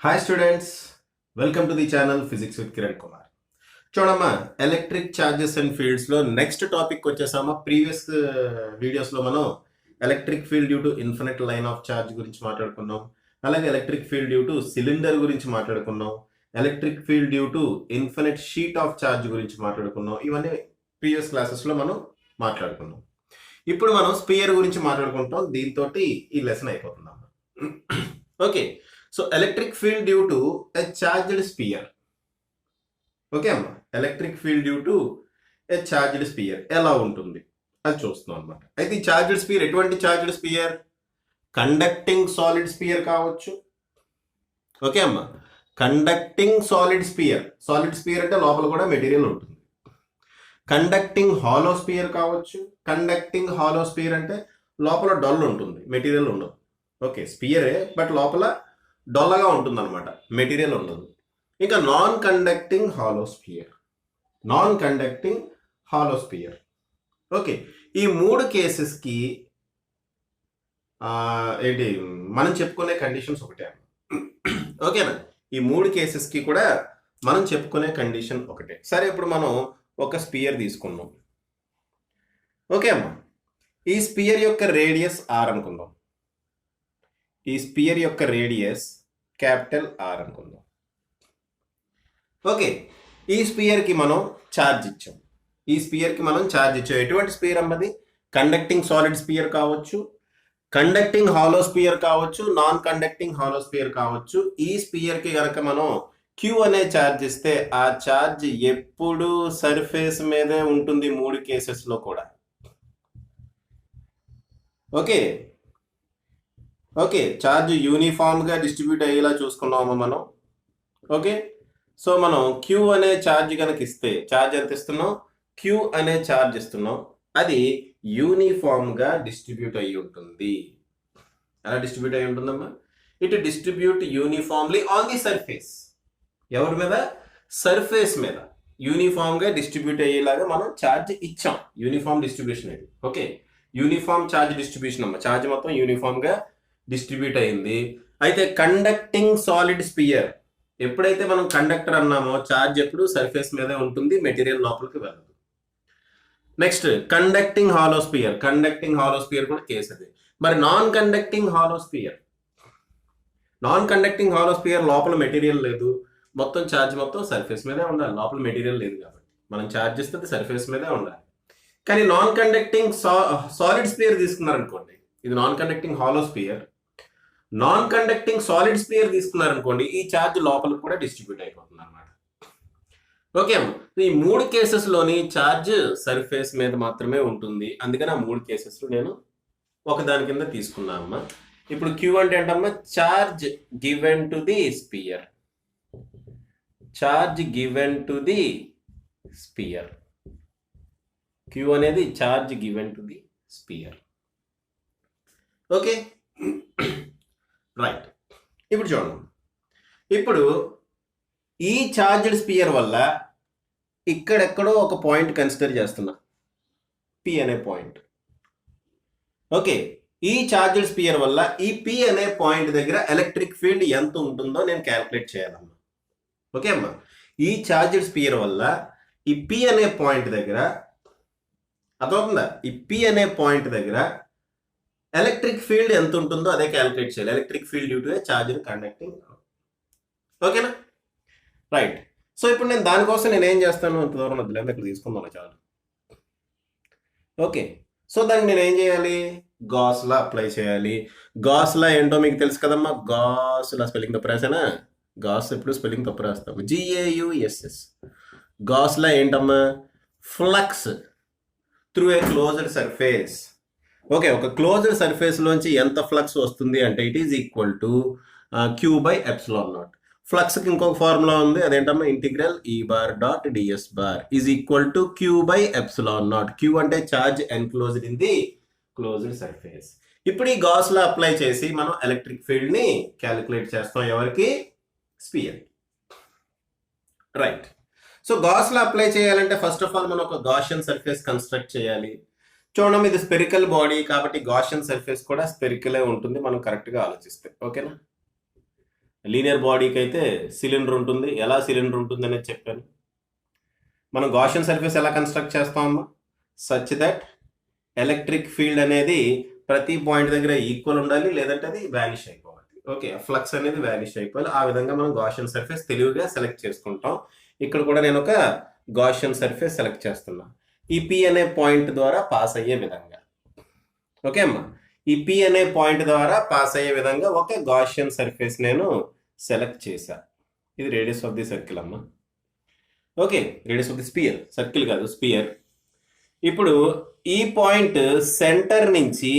Hi students, welcome to the channel physics with Kiran Kumar. చూడమ్మా, electric charges and ఫీల్డ్స్లో next topic వచ్చేసామా. Previous వీడియోస్లో మనం electric field due to infinite line of charge గురించి మాట్లాడుకున్నాం. అలాగే electric field due to cylinder గురించి మాట్లాడుకున్నాం. Electric field due to infinite sheet of charge గురించి మాట్లాడుకున్నాం. ఇవన్నీ ప్రీవియస్ క్లాసెస్లో మనం మాట్లాడుకున్నాం. ఇప్పుడు మనం స్పియర్ గురించి మాట్లాడుకుంటాం. దీంతో ఈ లెసన్ అయిపోతుందమ్మా. Okay, so electric field due to a charged sphere. Okay అమ్మా, electric field due to a charged sphere ఎలా ఉంటుంది అది చూస్తున్నాం అనమాట. అయితే ఈ చార్జ్డ్ స్పియర్ ఎటువంటి charged sphere? Conducting solid sphere కావచ్చు. ఓకే అమ్మా, conducting solid sphere. Solid sphere అంటే లోపల కూడా మెటీరియల్ ఉంటుంది. కండక్టింగ్ హాలో స్పియర్ కావచ్చు. కండక్టింగ్ హాలో స్పియర్ అంటే లోపల డొల్ ఉంటుంది, మెటీరియల్ ఉండదు. ఓకే, స్పియరే బట్ లోపల డొల్లగా ఉంటుంది అనమాట, మెటీరియల్ ఉండదు. ఇంకా non conducting hollow sphere. Non conducting hollow sphere. Okay, ఈ మూడు కేసెస్కి ఏంటి మనం చెప్పుకునే కండిషన్స్ ఒకటే. ఓకేనా, ఈ మూడు కేసెస్కి కూడా మనం చెప్పుకునే కండిషన్ ఒకటే. సరే, ఇప్పుడు మనం ఒక స్పియర్ తీసుకున్నాం. ఓకే అమ్మా, ఈ స్పియర్ యొక్క రేడియస్ ఆర్ అనుకుందాం. ఈ స్పియర్ యొక్క రేడియస్ క్యాపిటల్ ఆర్ అనుకుందాం. ఓకే, ఈ స్పియర్కి మనం ఛార్జ్ ఇచ్చాం. ఈ స్పియర్కి మనం ఛార్జ్ ఇచ్చాం. ఎటువంటి స్పియర్ అమ్మది? కండక్టింగ్ సాలిడ్ స్పియర్ కావచ్చు, కండక్టింగ్ హాలో స్పియర్ కావచ్చు, నాన్ కండక్టింగ్ హాలో స్పియర్ కావచ్చు. ఈ స్పియర్కి కనుక మనం క్యూ అనే ఛార్జ్ ఇస్తే ఆ ఛార్జ్ ఎప్పుడు సర్ఫేస్ మీదే ఉంటుంది, మూడు కేసెస్లో కూడా. ఓకే ఓకే, ఛార్జ్ యూనిఫామ్గా డిస్ట్రిబ్యూట్ అయ్యేలా చూసుకున్నాము మనం. ఓకే, సో మనం క్యూ అనే ఛార్జ్ కనుక ఇస్తే, ఛార్జ్ ఎంత ఇస్తున్నాం? క్యూ అనే ఛార్జ్ ఇస్తున్నాం. అది యూనిఫామ్గా డిస్ట్రిబ్యూట్ అయ్యి ఉంటుంది. ఎలా డిస్ట్రిబ్యూట్ అయ్యి ఉంటుందమ్మా? It distribute uniformly on the surface. ఎవరి మీద? సర్ఫేస్ మీద యూనిఫామ్గా డిస్ట్రిబ్యూట్ అయ్యేలాగా మనం ఛార్జ్ ఇచ్చాం. యూనిఫామ్ డిస్ట్రిబ్యూషన్ అది. ఓకే, యూనిఫామ్ ఛార్జ్ డిస్ట్రిబ్యూషన్ అమ్మ. ఛార్జ్ మొత్తం యూనిఫామ్గా డిస్ట్రిబ్యూట్ అయింది. అయితే కండక్టింగ్ సాలిడ్ స్పియర్, ఎప్పుడైతే మనం కండక్టర్ అన్నామో ఛార్జ్ ఎప్పుడు సర్ఫేస్ మీదే ఉంటుంది, మెటీరియల్ లోపలికి వెళ్ళదు. Next conducting hollow sphere. Conducting hollow sphere కూడా కేసు అది. మరి non conducting hollow sphere. Non conducting hollow sphere లోపల మెటీరియల్ లేదు, మొత్తం ఛార్జ్ మొత్తం సర్ఫేస్ మీదే ఉండాలి. లోపల మెటీరియల్ లేదు కాబట్టి మనం ఛార్జ్ ఇస్తే సర్ఫేస్ మీదే ఉండాలి. కానీ నాన్ కండక్టింగ్ సాలిడ్ స్పియర్ తీసుకున్నారనుకోండి, ఇది non conducting hollow sphere. Non conducting solid sphere తీసుకున్నారనుకోండి, ఈ ఛార్జ్ లోపలికి కూడా డిస్ట్రిబ్యూట్ అయిపోతుంది అనమాట. ఓకే అమ్మ, ఈ మూడు కేసెస్లోని ఛార్జ్ సర్ఫేస్ మీద మాత్రమే ఉంటుంది. అందుకని ఆ మూడు కేసెస్లో నేను ఒకదాని కింద తీసుకున్నా అమ్మా. ఇప్పుడు క్యూ అంటే ఏంటమ్మా? Charge given to the sphere. Charge given to the sphere. Q అనేది charge given to the sphere. Okay right. ఇప్పుడు చూడండి, ఇప్పుడు ఈ ఛార్జ్డ్ స్పియర్ వల్ల ఇక్కడెక్కడో ఒక పాయింట్ కన్సిడర్ చేస్తున్నా, పి అనే పాయింట్. ఓకే, ఈ ఛార్జ్డ్ స్పియర్ వల్ల ఈ పి అనే పాయింట్ దగ్గర ఎలక్ట్రిక్ ఫీల్డ్ ఎంత ఉంటుందో నేను క్యాల్కులేట్ చేయాలమ్మా. ఓకే అమ్మా, ఈ ఛార్జ్డ్ స్పియర్ వల్ల ఈ పి అనే పాయింట్ దగ్గర అర్థమవుతుందా? ఈ పి అనే పాయింట్ దగ్గర ఎలక్ట్రిక్ ఫీల్డ్ ఎంత ఉంటుందో అదే క్యాలిక్యులేట్ చేయాలి. Electric field due to A charge conducting. ఓకేనా, రైట్. సో ఇప్పుడు నేను దానికోసం నేను ఏం చేస్తాను, అంత దూరం వద్దులే, ఇక్కడ తీసుకుందాం చాలు. ఓకే, సో దానికి నేను ఏం చేయాలి? గాస్ లా అప్లై చేయాలి. గాస్ లా ఏంటో మీకు తెలుసు కదమ్మా. గాస్ లా స్పెల్లింగ్ తప్పు రాసానా? గాస్ ఎప్పుడు స్పెల్లింగ్ తప్పు రాస్తాము, GAUSS. గాస్ లా ఏంటమ్మా? Flux through a closed surface. Okay, ఒక క్లోజ్డ్ సర్ఫేస్లోంచి ఎంత ఫ్లక్స్ వస్తుంది అంటే it is equal to Q by epsilon naught. ఫ్లక్స్కి ఇంకొక ఫార్ములా ఉంది, అదేంటమ్మా? Integral E bar dot DS bar is equal to Q by epsilon naught. Q అంటే charge enclosed in the closed surface. ఇప్పుడు ఈ గాస్ లా అప్లై చేసి మనం electric ఫీల్డ్ని క్యాలిక్యులేట్ చేస్తాం. ఎవరికి? Sphere. Right. So Gauss law apply చేయాలంటే first of all మనం ఒక గాషియన్ సర్ఫేస్ కన్స్ట్రక్ట్ చేయాలి. చూడండి, ఇది స్పెరికల్ బాడీ కాబట్టి గాషియన్ సర్ఫేస్ కూడా స్పెరికలే ఉంటుంది మనం కరెక్ట్గా ఆలోచిస్తే. ఓకేనా, లీనియర్ బాడీకి అయితే సిలిండర్ ఉంటుంది. ఎలా సిలిండర్ ఉంటుంది అనేది చెప్పాను. మనం గాషియన్ సర్ఫేస్ ఎలా కన్స్ట్రక్ట్ చేస్తామమ్మా? సచ్ దట్ ఎలక్ట్రిక్ ఫీల్డ్ అనేది ప్రతి పాయింట్ దగ్గర ఈక్వల్ ఉండాలి, లేదంటే అది వ్యానిష్ అయిపోవాలి. ఓకే, ఫ్లక్స్ అనేది వ్యానిష్ అయిపోవాలి. ఆ విధంగా మనం గాషియన్ సర్ఫేస్ తెలివిగా సెలెక్ట్ చేసుకుంటాం. ఇక్కడ కూడా నేను ఒక గాషియన్ సర్ఫేస్ సెలెక్ట్ చేస్తున్నా ఈ పి అనే పాయింట్ ద్వారా పాస్ అయ్యే విధంగా. ఓకే అమ్మా, ఈ పి అనే పాయింట్ ద్వారా పాస్ అయ్యే విధంగా ఒక గాషియన్ సర్ఫేస్ నేను సెలెక్ట్ చేశా. ఇది రేడియస్ ఆఫ్ ది సర్కిల్ అమ్మా. Okay, radius of the spear, circle కాదు స్పియర్. ఇప్పుడు ఈ పాయింట్ సెంటర్ నుంచి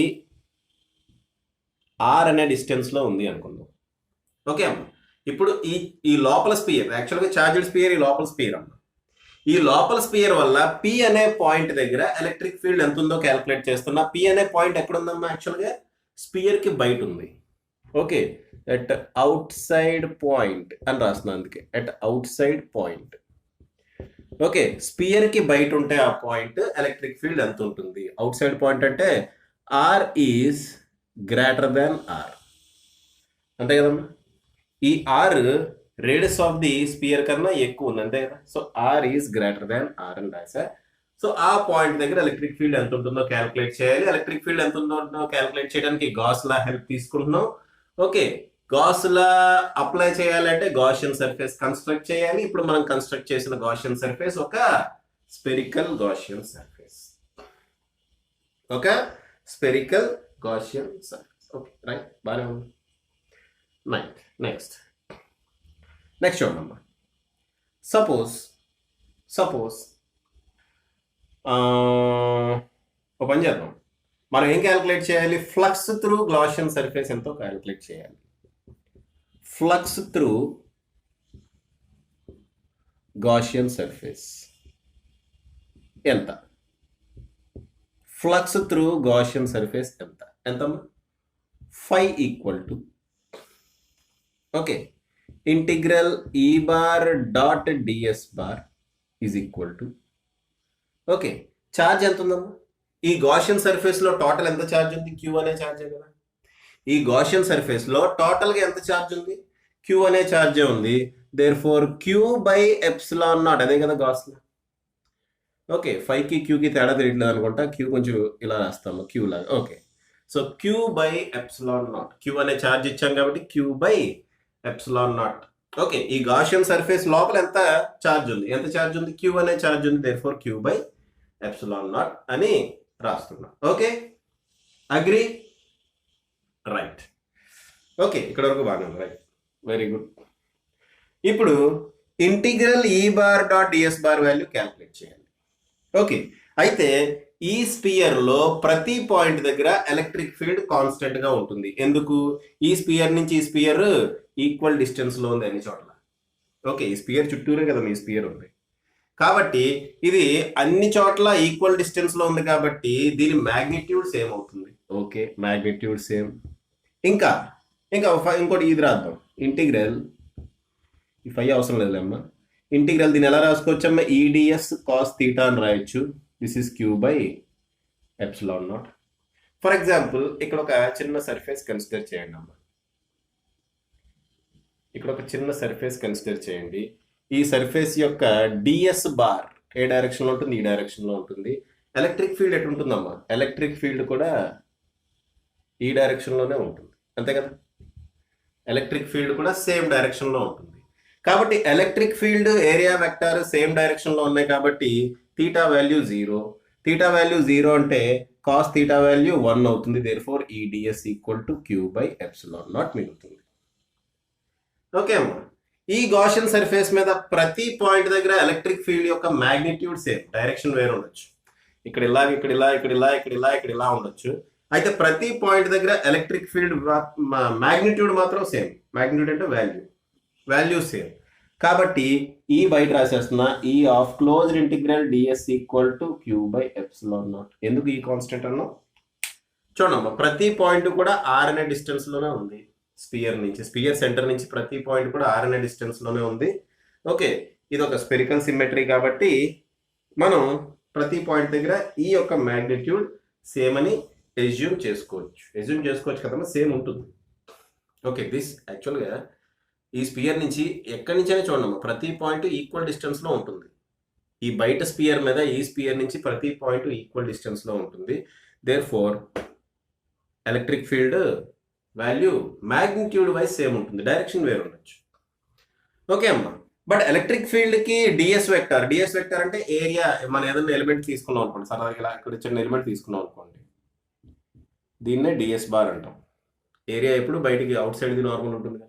ఆర్ అనే డిస్టెన్స్లో ఉంది అనుకుందాం. ఓకే అమ్మ, ఇప్పుడు ఈ లోపల స్పియర్, యాక్చువల్గా చార్జ్డ్ స్పియర్ ఈ లోపల స్పియర్ అమ్మ. ఈ లోపల స్పియర్ వల్ల పి అనే పాయింట్ దగ్గర ఎలక్ట్రిక్ ఫీల్డ్ ఎంత ఉందో క్యాలిక్యులేట్ చేస్తున్నా. పి అనే పాయింట్ ఎక్కడ ఉందమ్మా? యాక్చువల్గా స్పియర్కి బయట ఉంది. Okay, at outside point అని రాస్తున్నా, అందుకే at outside point. Okay, స్పియర్కి బయట ఉంటే ఆ పాయింట్ ఎలక్ట్రిక్ ఫీల్డ్ ఎంత ఉంటుంది? అవుట్ సైడ్ పాయింట్ అంటే R is greater than R, అంతే కదమ్మా. ఈ R radius of the sphere కన్నా ఎక్కువ ఉంది, అంతే కదా. So R is greater than R అని రాసా. సో ఆ పాయింట్ దగ్గర ఎలక్ట్రిక్ ఫీల్డ్ ఎంత ఉంటుందో క్యాలిక్యులేట్ చేయాలి. ఎలక్ట్రిక్ ఫీల్డ్ ఎంత ఉంటుందో క్యాలిక్యులేట్ చేయడానికి గాస్ లా హెల్ప్ తీసుకుంటున్నాం. ఓకే, గాస్ లా అప్లై చేయాలంటే గాషియన్ సర్ఫేస్ కన్స్ట్రక్ట్ చేయాలి. ఇప్పుడు మనం కన్స్ట్రక్ట్ చేసిన గాషియన్ సర్ఫేస్ ఒక spherical Gaussian surface. Okay, spherical Gaussian surface. Okay right, బాగానే ఉంది. నెక్స్ట్ చూడమ్మా. సపోజ్ ఒక పని చేద్దాం. మనం ఏం క్యాలిక్యులేట్ చేయాలి? ఫ్లక్స్ త్రూ గాషియన్ సర్ఫేస్ ఎంతో క్యాలిక్యులేట్ చేయాలి. ఫ్లక్స్ త్రూ గాషియన్ సర్ఫేస్ ఎంత? ఫ్లక్స్ త్రూ గాషియన్ సర్ఫేస్ ఎంతమ్మా? phi equal to okay integral E bar dot DS bar is equal to okay charge ఎంత ఉందమ్మా? ఈ గాషియన్ సర్ఫేస్ లో total ఎంత charge ఉంది? క్యూ అనే ఛార్జే కదా. ఈ గాషియన్ సర్ఫేస్ లో టోటల్ గా ఎంత ఛార్జ్ ఉంది? క్యూ అనే ఛార్జే ఉంది. There four queue by epsilon naught, అదే కదా గాస్ లా. ఓకే, 5కి క్యూకి తేడా తెలియట్లేదు అనుకుంటా. క్యూ కొంచెం ఇలా రాస్తాము, క్యూ లాగా. Okay, so q by epsilon naught, q అనే ఛార్జ్ ఇచ్చాం కాబట్టి q by epsilon naught. Okay, ఈ గాషియన్ సర్ఫేస్ లోపల ఎంత ఛార్జ్ ఉంది? క్యూ అనే ఛార్జ్ ఉంది. There four queue by epsilon naught అని రాస్తున్నాం. Okay, agree? రైట్. ఓకే, ఇక్కడ వరకు బాగానే ఉంది. Right, very good. ఇప్పుడు integral E bar dot DS bar value calculate చేయాలి. ఓకే, అయితే ఈ స్పియర్ లో ప్రతి పాయింట్ దగ్గర ఎలక్ట్రిక్ ఫీల్డ్ కాన్స్టెంట్ గా ఉంటుంది. ఎందుకు? ఈ స్పియర్ నుంచి ఈ స్పియర్ ఈక్వల్ డిస్టెన్స్ లో ఉంది అన్ని చోట్ల. ఓకే, ఈ స్పియర్ చుట్టూరే కదా మీ స్పియర్ ఉంది కాబట్టి ఇది అన్ని చోట్ల ఈక్వల్ డిస్టెన్స్ లో ఉంది కాబట్టి దీని మ్యాగ్నిట్యూడ్ సేమ్ అవుతుంది. Okay, magnitude same. ఇంకా ఇంకోటి ఇది రాద్దాం. ఇంటిగ్రల్ ఈ 5 అవసరం లేదమ్మా. ఇంటిగ్రల్ దీన్ని ఎలా రాసుకోవచ్చమ్మా? ఈడిఎస్ కాస్ థీటా అని రాయొచ్చు. This is queue by epsilon not. For example ఇక్కడ ఒక చిన్న సర్ఫేస్ కన్సిడర్ చేయండి అమ్మా. ఇక్కడ ఒక చిన్న సర్ఫేస్ కన్సిడర్ చేయండి. ఈ సర్ఫేస్ యొక్క డిఎస్ బార్ ఏ డైరెక్షన్ లో ఉంటుంది? ఈ డైరెక్షన్ లో ఉంటుంది. ఎలక్ట్రిక్ ఫీల్డ్ ఎటు ఉంటుందమ్మా? ఎలక్ట్రిక్ ఫీల్డ్ కూడా ఈ డైరెక్షన్ లోనే ఉంటుంది, అంతే కదా. ఎలక్ట్రిక్ ఫీల్డ్ కూడా సేమ్ డైరెక్షన్ లో ఉంటుంది కాబట్టి electric field area vector same direction లో ఉన్నాయి కాబట్టి థీటా వాల్యూ 0. థీటా వాల్యూ 0 అంటే కాస్ థీటా వాల్యూ 1 అవుతుంది. Therefore E ds equal to queue by epsilon naught మిగులుతుంది. ఓకే అమ్మా, ఈ గాషియన్ సర్ఫేస్ మీద ప్రతి పాయింట్ దగ్గర ఎలక్ట్రిక్ ఫీల్డ్ యొక్క మ్యాగ్నిట్యూడ్ సేమ్, డైరెక్షన్ వేరే ఉండొచ్చు. ఇక్కడ ఇలా, ఇక్కడ ఇలా, ఇక్కడ ఇలా, ఇక్కడ ఇలా, ఇక్కడ ఇలా ఉండొచ్చు. అయితే ప్రతి పాయింట్ దగ్గర ఎలక్ట్రిక్ ఫీల్డ్ మ్యాగ్నిట్యూడ్ మాత్రం సేమ్. మ్యాగ్నిట్యూడ్ అంటే వాల్యూ సేమ్ కాబట్టి ఈ బయట రాసేస్తున్నా. E of closed integral ds equal to queue by epsilon naught. ఎందుకు ఈ కాన్స్టెంట్ అన్నా? చూడమ్మా, ప్రతి పాయింట్ కూడా ఆర్ అనే డిస్టెన్స్ లోనే ఉంది. స్పియర్ సెంటర్ నుంచి ప్రతి పాయింట్ కూడా ఆర్ అనే డిస్టెన్స్ లోనే ఉంది. ఓకే, ఇది ఒక స్పెరికల్ సిమెట్రీ కాబట్టి మనం ప్రతి పాయింట్ దగ్గర ఈ యొక్క మ్యాగ్నిట్యూడ్ సేమ్ అని ఎజ్యూమ్ చేసుకోవచ్చు కదమ్మా, సేమ్ ఉంటుంది. ఓకే, దిస్ యాక్చువల్గా ఈ స్పియర్ నుంచి ఎక్కడి నుంచైనా చూడమ్మా, ప్రతి పాయింట్ ఈక్వల్ డిస్టెన్స్లో ఉంటుంది. ఈ బయట స్పియర్ మీద ఈ స్పియర్ నుంచి ప్రతి పాయింట్ ఈక్వల్ డిస్టెన్స్లో ఉంటుంది. Therefore electric field value magnitude wise same ఉంటుంది, డైరెక్షన్ వేరు ఉండొచ్చు. ఓకే అమ్మా. బట్ ఎలక్ట్రిక్ ఫీల్డ్కి డిఎస్ వెక్టర్ అంటే ఏరియా. మనం ఏదైనా ఎలిమెంట్ తీసుకున్నాం అనుకోండి, సరదాగా ఇలా ఇక్కడ చిన్న ఎలిమెంట్ తీసుకున్నాం అనుకోండి, దీన్నే డిఎస్ బార్ అంటాం. ఏరియా ఎప్పుడు బయటికి అవుట్ సైడ్ది నార్మల్ ఉంటుంది కదా.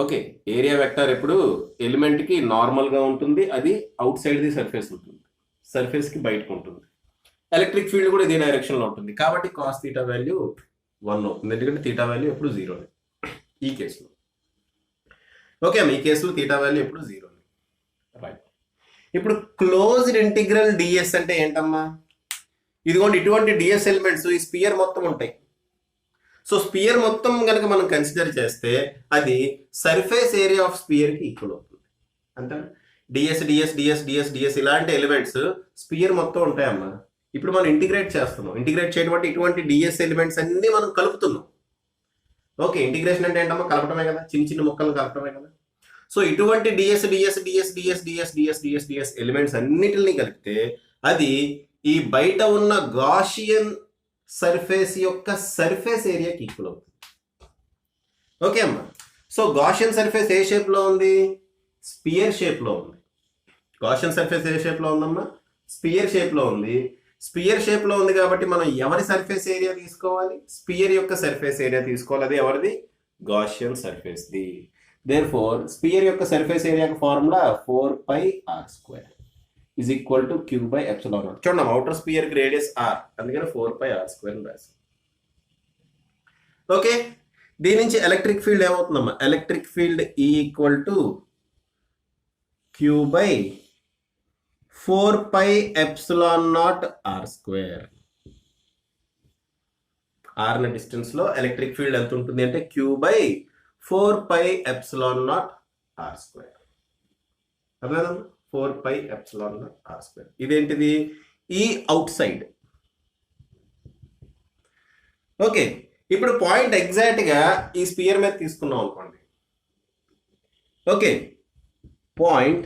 ఓకే, ఏరియా వెక్టర్ ఎప్పుడు ఎలిమెంట్కి నార్మల్గా ఉంటుంది, అది అవుట్ సైడ్ది సర్ఫేస్ ఉంటుంది, సర్ఫేస్కి బయటకు ఉంటుంది. ఎలక్ట్రిక్ ఫీల్డ్ కూడా ఇదే డైరెక్షన్లో ఉంటుంది, కాబట్టి కాస్ థీటా వాల్యూ 1 అవుతుంది, ఎందుకంటే థీటా వాల్యూ ఎప్పుడు 0 ఈ కేసులో. ఓకే అమ్మ, ఈ కేసులో థీటా వాల్యూ ఎప్పుడు 0. రైట్. ఇప్పుడు క్లోజ్డ్ ఇంటిగ్రల్ డిఎస్ అంటే ఏంటమ్మా? ఇదిగోండి, ఇటువంటి డిఎస్ ఎలిమెంట్స్ ఈ స్పియర్ మొత్తం ఉంటాయి. సో స్పియర్ మొత్తం కనుక మనం కన్సిడర్ చేస్తే అది సర్ఫేస్ ఏరియా ఆఫ్ స్పియర్కి ఈక్వల్ అవుతుంది. అంతే. Ds ds ds ds ds ఇలాంటి ఎలిమెంట్స్ స్పియర్ మొత్తం ఉంటాయమ్మా. ఇప్పుడు మనం ఇంటిగ్రేట్ చేస్తున్నాం. ఇంటిగ్రేట్ చేయడం అంటే ఇటువంటి డిఎస్ ఎలిమెంట్స్ అన్ని మనం కలుపుతున్నాం. ఓకే, ఇంటిగ్రేషన్ అంటే ఏంటమ్మా? కలపడమే కదా, చిన్న చిన్న ముక్కలు కలపడమే కదా. సో ఇటువంటి ds ds ds ds ds ds ds ds elements అన్నిటిని కలిపితే అది ఈ బయట ఉన్న గాషియన్ సర్ఫేస్ యొక్క సర్ఫేస్ ఏరియాకి ఈక్వల్ అవుతుంది. ఓకే అమ్మా. సో గాషియన్ సర్ఫేస్ ఏ షేప్లో ఉంది? స్పియర్ షేప్లో ఉంది. గాషియన్ సర్ఫేస్ ఏ షేప్లో ఉందమ్మా? స్పియర్ షేప్లో ఉంది. స్పియర్ షేప్లో ఉంది కాబట్టి మనం ఎవరి సర్ఫేస్ ఏరియా తీసుకోవాలి? స్పియర్ యొక్క సర్ఫేస్ ఏరియా తీసుకోవాలి. అది ఎవరిది? గాషియన్ సర్ఫేస్ది. దేర్ఫోర్ స్పియర్ యొక్క సర్ఫేస్ ఏరియాకి formula 4πr² is equal to Q by epsilon naught. చూడండి, అవుటర్ స్పియర్ కి రేడియస్ r, అందుకని 4πr² అని రాసాం. ఓకే, దీని నుంచి ఎలక్ట్రిక్ ఫీల్డ్ ఏమవుతుందమ్మా? Electric field equal to Q by 4πε0 r². r న డిస్టెన్స్ లో ఎలక్ట్రిక్ ఫీల్డ్ ఎంత ఉంటుంది అంటే Q by 4πε0 r². అర్థమైందమ్మా? 4πε0 r². ఇదేంటిది? E out side. ఓకే, ఇప్పుడు పాయింట్ ఎగ్జాక్ట్ గా ఈ స్పియర్ మీద తీసుకున్నాం అనుకోండి. Okay, point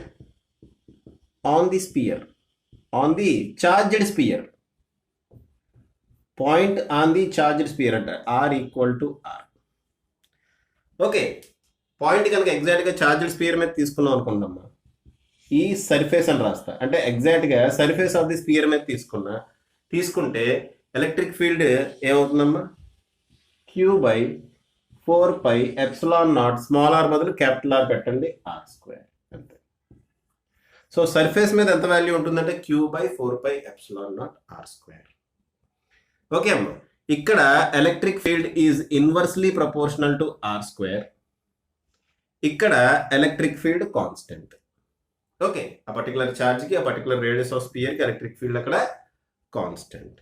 on the sphere, on the charged sphere, point on the charged sphere అంటే r equal to r. Okay, point కనుక ఎగ్జాక్ట్ గా చార్జ్డ్ స్పియర్ మీద తీసుకున్నాం అనుకుంటామా, ఈ సర్ఫేస్ అని రాస్తా. అంటే ఎగ్జాక్ట్ గా సర్ఫేస్ ఆఫ్ ది స్పియర్ మీద తీసుకుంటే ఎలక్ట్రిక్ ఫీల్డ్ ఏమవుతుందమ్మా? Q by 4πε0, స్మాల్ r బదులు క్యాపిటల్ R పెట్టండి, r². అంతే. సో సర్ఫేస్ మీద ఎంత వాల్యూ ఉంటుందంటే Q by 4πε0 r². ఓకే అమ్మా, ఇక్కడ electric field is inversely proportional to r². ఇక్కడ ఎలక్ట్రిక్ ఫీల్డ్ కాన్స్టెంట్. ఓకే, ఆ పర్టికులర్ ఛార్జ్కి, ఆ పర్టికులర్ రేడియస్ ఆఫ్ స్పియర్కి ఎలక్ట్రిక్ ఫీల్డ్ అక్కడ కాన్స్టెంట్.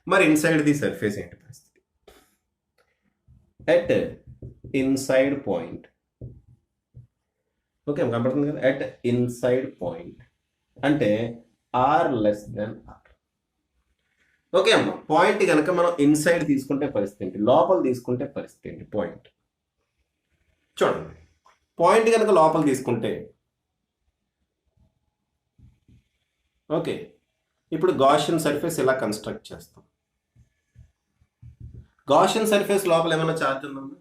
మరి ఇన్సైడ్ ది సర్ఫేస్ ఏంటి పరిస్థితి? At inside point. ఓకే, కనపడుతుంది కదా, ఎట్ ఇన్సైడ్ పాయింట్ అంటే r less than r. Okay అమ్మ, పాయింట్ కనుక మనం ఇన్సైడ్ తీసుకుంటే పరిస్థితి ఏంటి, లోపల తీసుకుంటే పరిస్థితి ఏంటి? పాయింట్ చూడండి, పాయింట్ కనుక లోపల తీసుకుంటే, ఓకే, ఇప్పుడు గాషియన్ సర్ఫేస్ ఇలా కన్స్ట్రక్ట్ చేస్తాం. గాషియన్ సర్ఫేస్ లోపల ఏమైనా ఛార్జ్ ఉందమ్మా?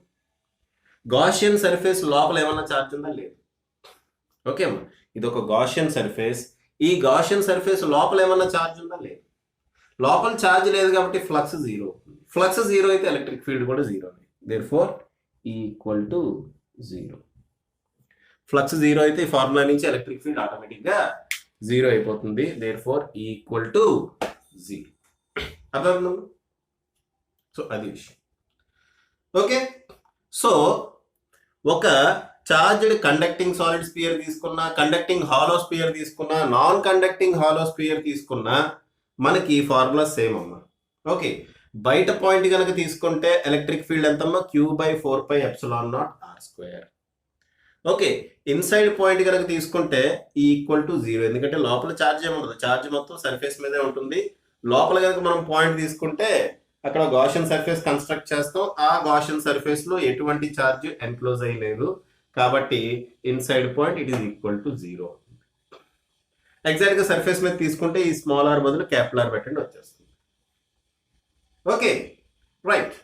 గాషియన్ సర్ఫేస్ లోపల ఏమైనా ఛార్జ్ ఉందా? లేదు. ఓకే అమ్మా, ఇది ఒక గాషియన్ సర్ఫేస్. ఈ గాషియన్ సర్ఫేస్ లోపల ఏమైనా ఛార్జ్ ఉందా? లేదు. లోపల ఛార్జ్ లేదు కాబట్టి ఫ్లక్స్ 0 అవుతుంది. ఫ్లక్స్ 0 అయితే ఎలక్ట్రిక్ ఫీల్డ్ కూడా 0. Therefore equal to 0. ఫ్లక్స్ 0 అయితే ఈ ఫార్ములా నుంచి ఎలక్ట్రిక్ ఫీల్డ్ ఆటోమేటిక్గా 0 అయిపోతుంది. Therefore equal to 0. అర్థమవుతుందా? సో అది విషయం. ఓకే, సో ఒక చార్జ్డ్ కండక్టింగ్ సాలిడ్ స్పియర్ తీసుకున్నా, కండక్టింగ్ హాలో స్పియర్ తీసుకున్నా, నాన్ కండక్టింగ్ హాలో స్పియర్ తీసుకున్నా మనకి ఫార్ములా సేమ్ అమ్మా. ఓకే, బయట పాయింట్ కనుక తీసుకుంటే ఎలక్ట్రిక్ ఫీల్డ్ ఎంతమ్మా? Q by 4πε0 r². Okay, inside point కనుక తీసుకుంటే ఈక్వల్ టు 0, ఎందుకంటే లోపల ఛార్జ్ ఏముండదు, ఛార్జ్ మొత్తం సర్ఫేస్ మీదే ఉంటుంది. లోపల కనుక మనం పాయింట్ తీసుకుంటే అక్కడ గాషియన్ సర్ఫేస్ కన్స్ట్రక్ట్ చేస్తాం. ఆ గాషియన్ సర్ఫేస్ లో ఎటువంటి ఛార్జ్ ఎన్క్లోజ్ అయ్యి లేదు. కాబట్టి inside point it is equal to 0. ఎగ్జాక్ట్గా సర్ఫేస్ మీద తీసుకుంటే ఈ స్మాల్ ఆర్ బదులు క్యాపిటల్ ఆర్ పెట్టండి వచ్చేస్తుంది. Okay right.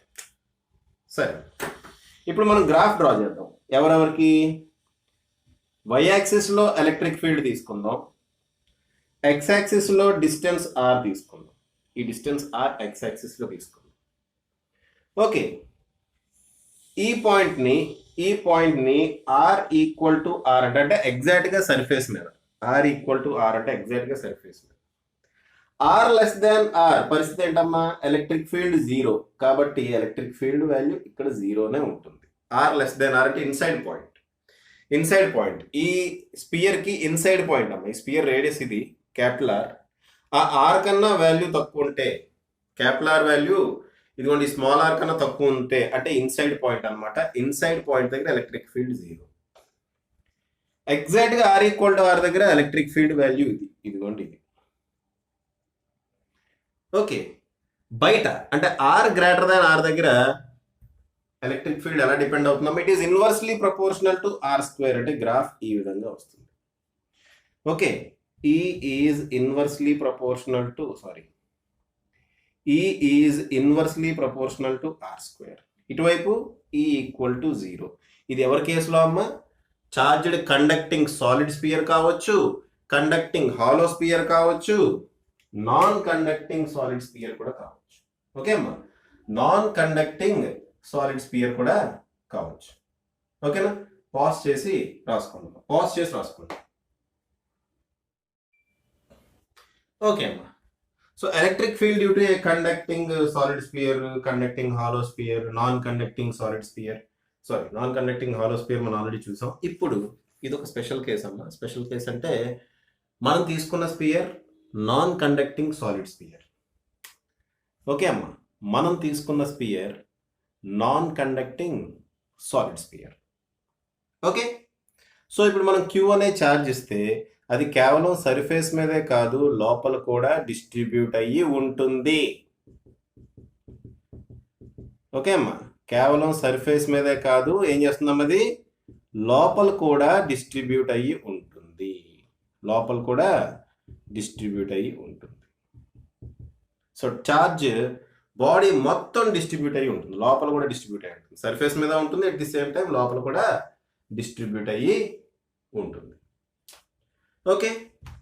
సరే, ఇప్పుడు మనం గ్రాఫ్ డ్రా చేద్దాం. ఎవరెవరికి? వై యాక్సిస్లో ఎలక్ట్రిక్ ఫీల్డ్ తీసుకుందాం, ఎక్స్ యాక్సిస్లో డిస్టెన్స్ ఆర్ తీసుకుందాం. ఈ డిస్టెన్స్ ఆర్ ఎక్స్ యాక్సిస్లో తీసుకుందాం. ఓకే, ఈ పాయింట్ని ఆర్ ఈక్వల్ టు ఆర్ అంటే ఎగ్జాక్ట్గా సర్ఫేస్ మీద, ఆర్ ఈక్వల్ టు ఆర్ అంటే ఎగ్జాక్ట్గా సర్ఫేస్ మీద. ఆర్ లెస్ దాన్ ఆర్ పరిస్థితి ఏంటమ్మా? ఎలక్ట్రిక్ ఫీల్డ్ 0, కాబట్టి ఎలక్ట్రిక్ ఫీల్డ్ వాల్యూ ఇక్కడ 0నే ఉంటుంది. ఆర్ లెస్ దాన్ ఆర్ అంటే ఇన్సైడ్ పాయింట్. ఇన్సైడ్ పాయింట్ ఈ స్పియర్కి ఇన్సైడ్ పాయింట్ అమ్మా. ఈ స్పియర్ రేడియస్ ఇది క్యాపిటల్ ఆర్. ఆ ఆర్ కన్నా వాల్యూ తక్కువ ఉంటే, క్యాపిటల్ ఆర్ వాల్యూ ఇదిగోండి స్మాల్ ఆర్ కన్నా తక్కువ ఉంటే అంటే ఇన్సైడ్ పాయింట్ అనమాట. ఇన్సైడ్ పాయింట్ దగ్గర ఎలక్ట్రిక్ ఫీల్డ్ 0. ఎగ్జాక్ట్గా ఆర్ ఈక్వల్ టు ఆర్ దగ్గర ఎలక్ట్రిక్ ఫీల్డ్ వాల్యూ ఇది, ఇదిగోండి ఇది. ఓకే, బయట అంటే ఆర్ గ్రేటర్ దాన్ ఆర్ దగ్గర ఎలక్ట్రిక్ ఫీల్డ్ ఎలా డిపెండ్ అవుతుందమ్మా? It is inversely proportional to r square. అంటే గ్రాఫ్ ఈ విధంగా వస్తుంది. Okay, E is inversely proportional to r square. ఇటువైపు ఈ ఈక్వల్ టు 0. ఇది ఎవరి కేసులో అమ్మా? చార్జ్డ్ కండక్టింగ్ సాలిడ్ స్పియర్ కావచ్చు, కండక్టింగ్ హాలో స్పియర్ కావచ్చు, నాన్ కండక్టింగ్ సాలిడ్ స్పియర్ కూడా కావచ్చు. ఓకే అమ్మా, నాన్ కండక్టింగ్ సాలిడ్ స్పియర్ కూడా కావచ్చు. ఓకేనా? పాజ్ చేసి రాసుకుందాం. ఓకే అమ్మా. So electric field due to a conducting solid sphere, conducting hollow sphere, non conducting hollow sphere మనం ఆల్రెడీ చూసాం. ఇప్పుడు ఇది ఒక స్పెషల్ కేస్ అమ్మా. స్పెషల్ కేస్ అంటే మనం తీసుకున్న sphere non conducting solid sphere. Okay అమ్మా, మనం తీసుకున్న sphere non conducting solid sphere. Okay, so ఇప్పుడు మనం క్యూ అనే ఛార్జ్ ఇస్తే అది కేవలం సర్ఫేస్ మీదే కాదు, లోపల కూడా డిస్ట్రిబ్యూట్ అయ్యి ఉంటుంది. ఓకే అమ్మా, కేవలం సర్ఫేస్ మీదే కాదు, ఏం చేస్తుందమ్మా? అది లోపల కూడా డిస్ట్రిబ్యూట్ అయ్యి ఉంటుంది. సో ఛార్జ్ బాడీ మొత్తం డిస్ట్రిబ్యూట్ అయ్యి ఉంటుంది, లోపల కూడా డిస్ట్రిబ్యూట్ అయ్యి ఉంటుంది. సర్ఫేస్ మీద ఉంటుంది, అట్ ది సేమ్ టైం లోపల కూడా డిస్ట్రిబ్యూట్ అయ్యి ఉంటుంది. ఓకే,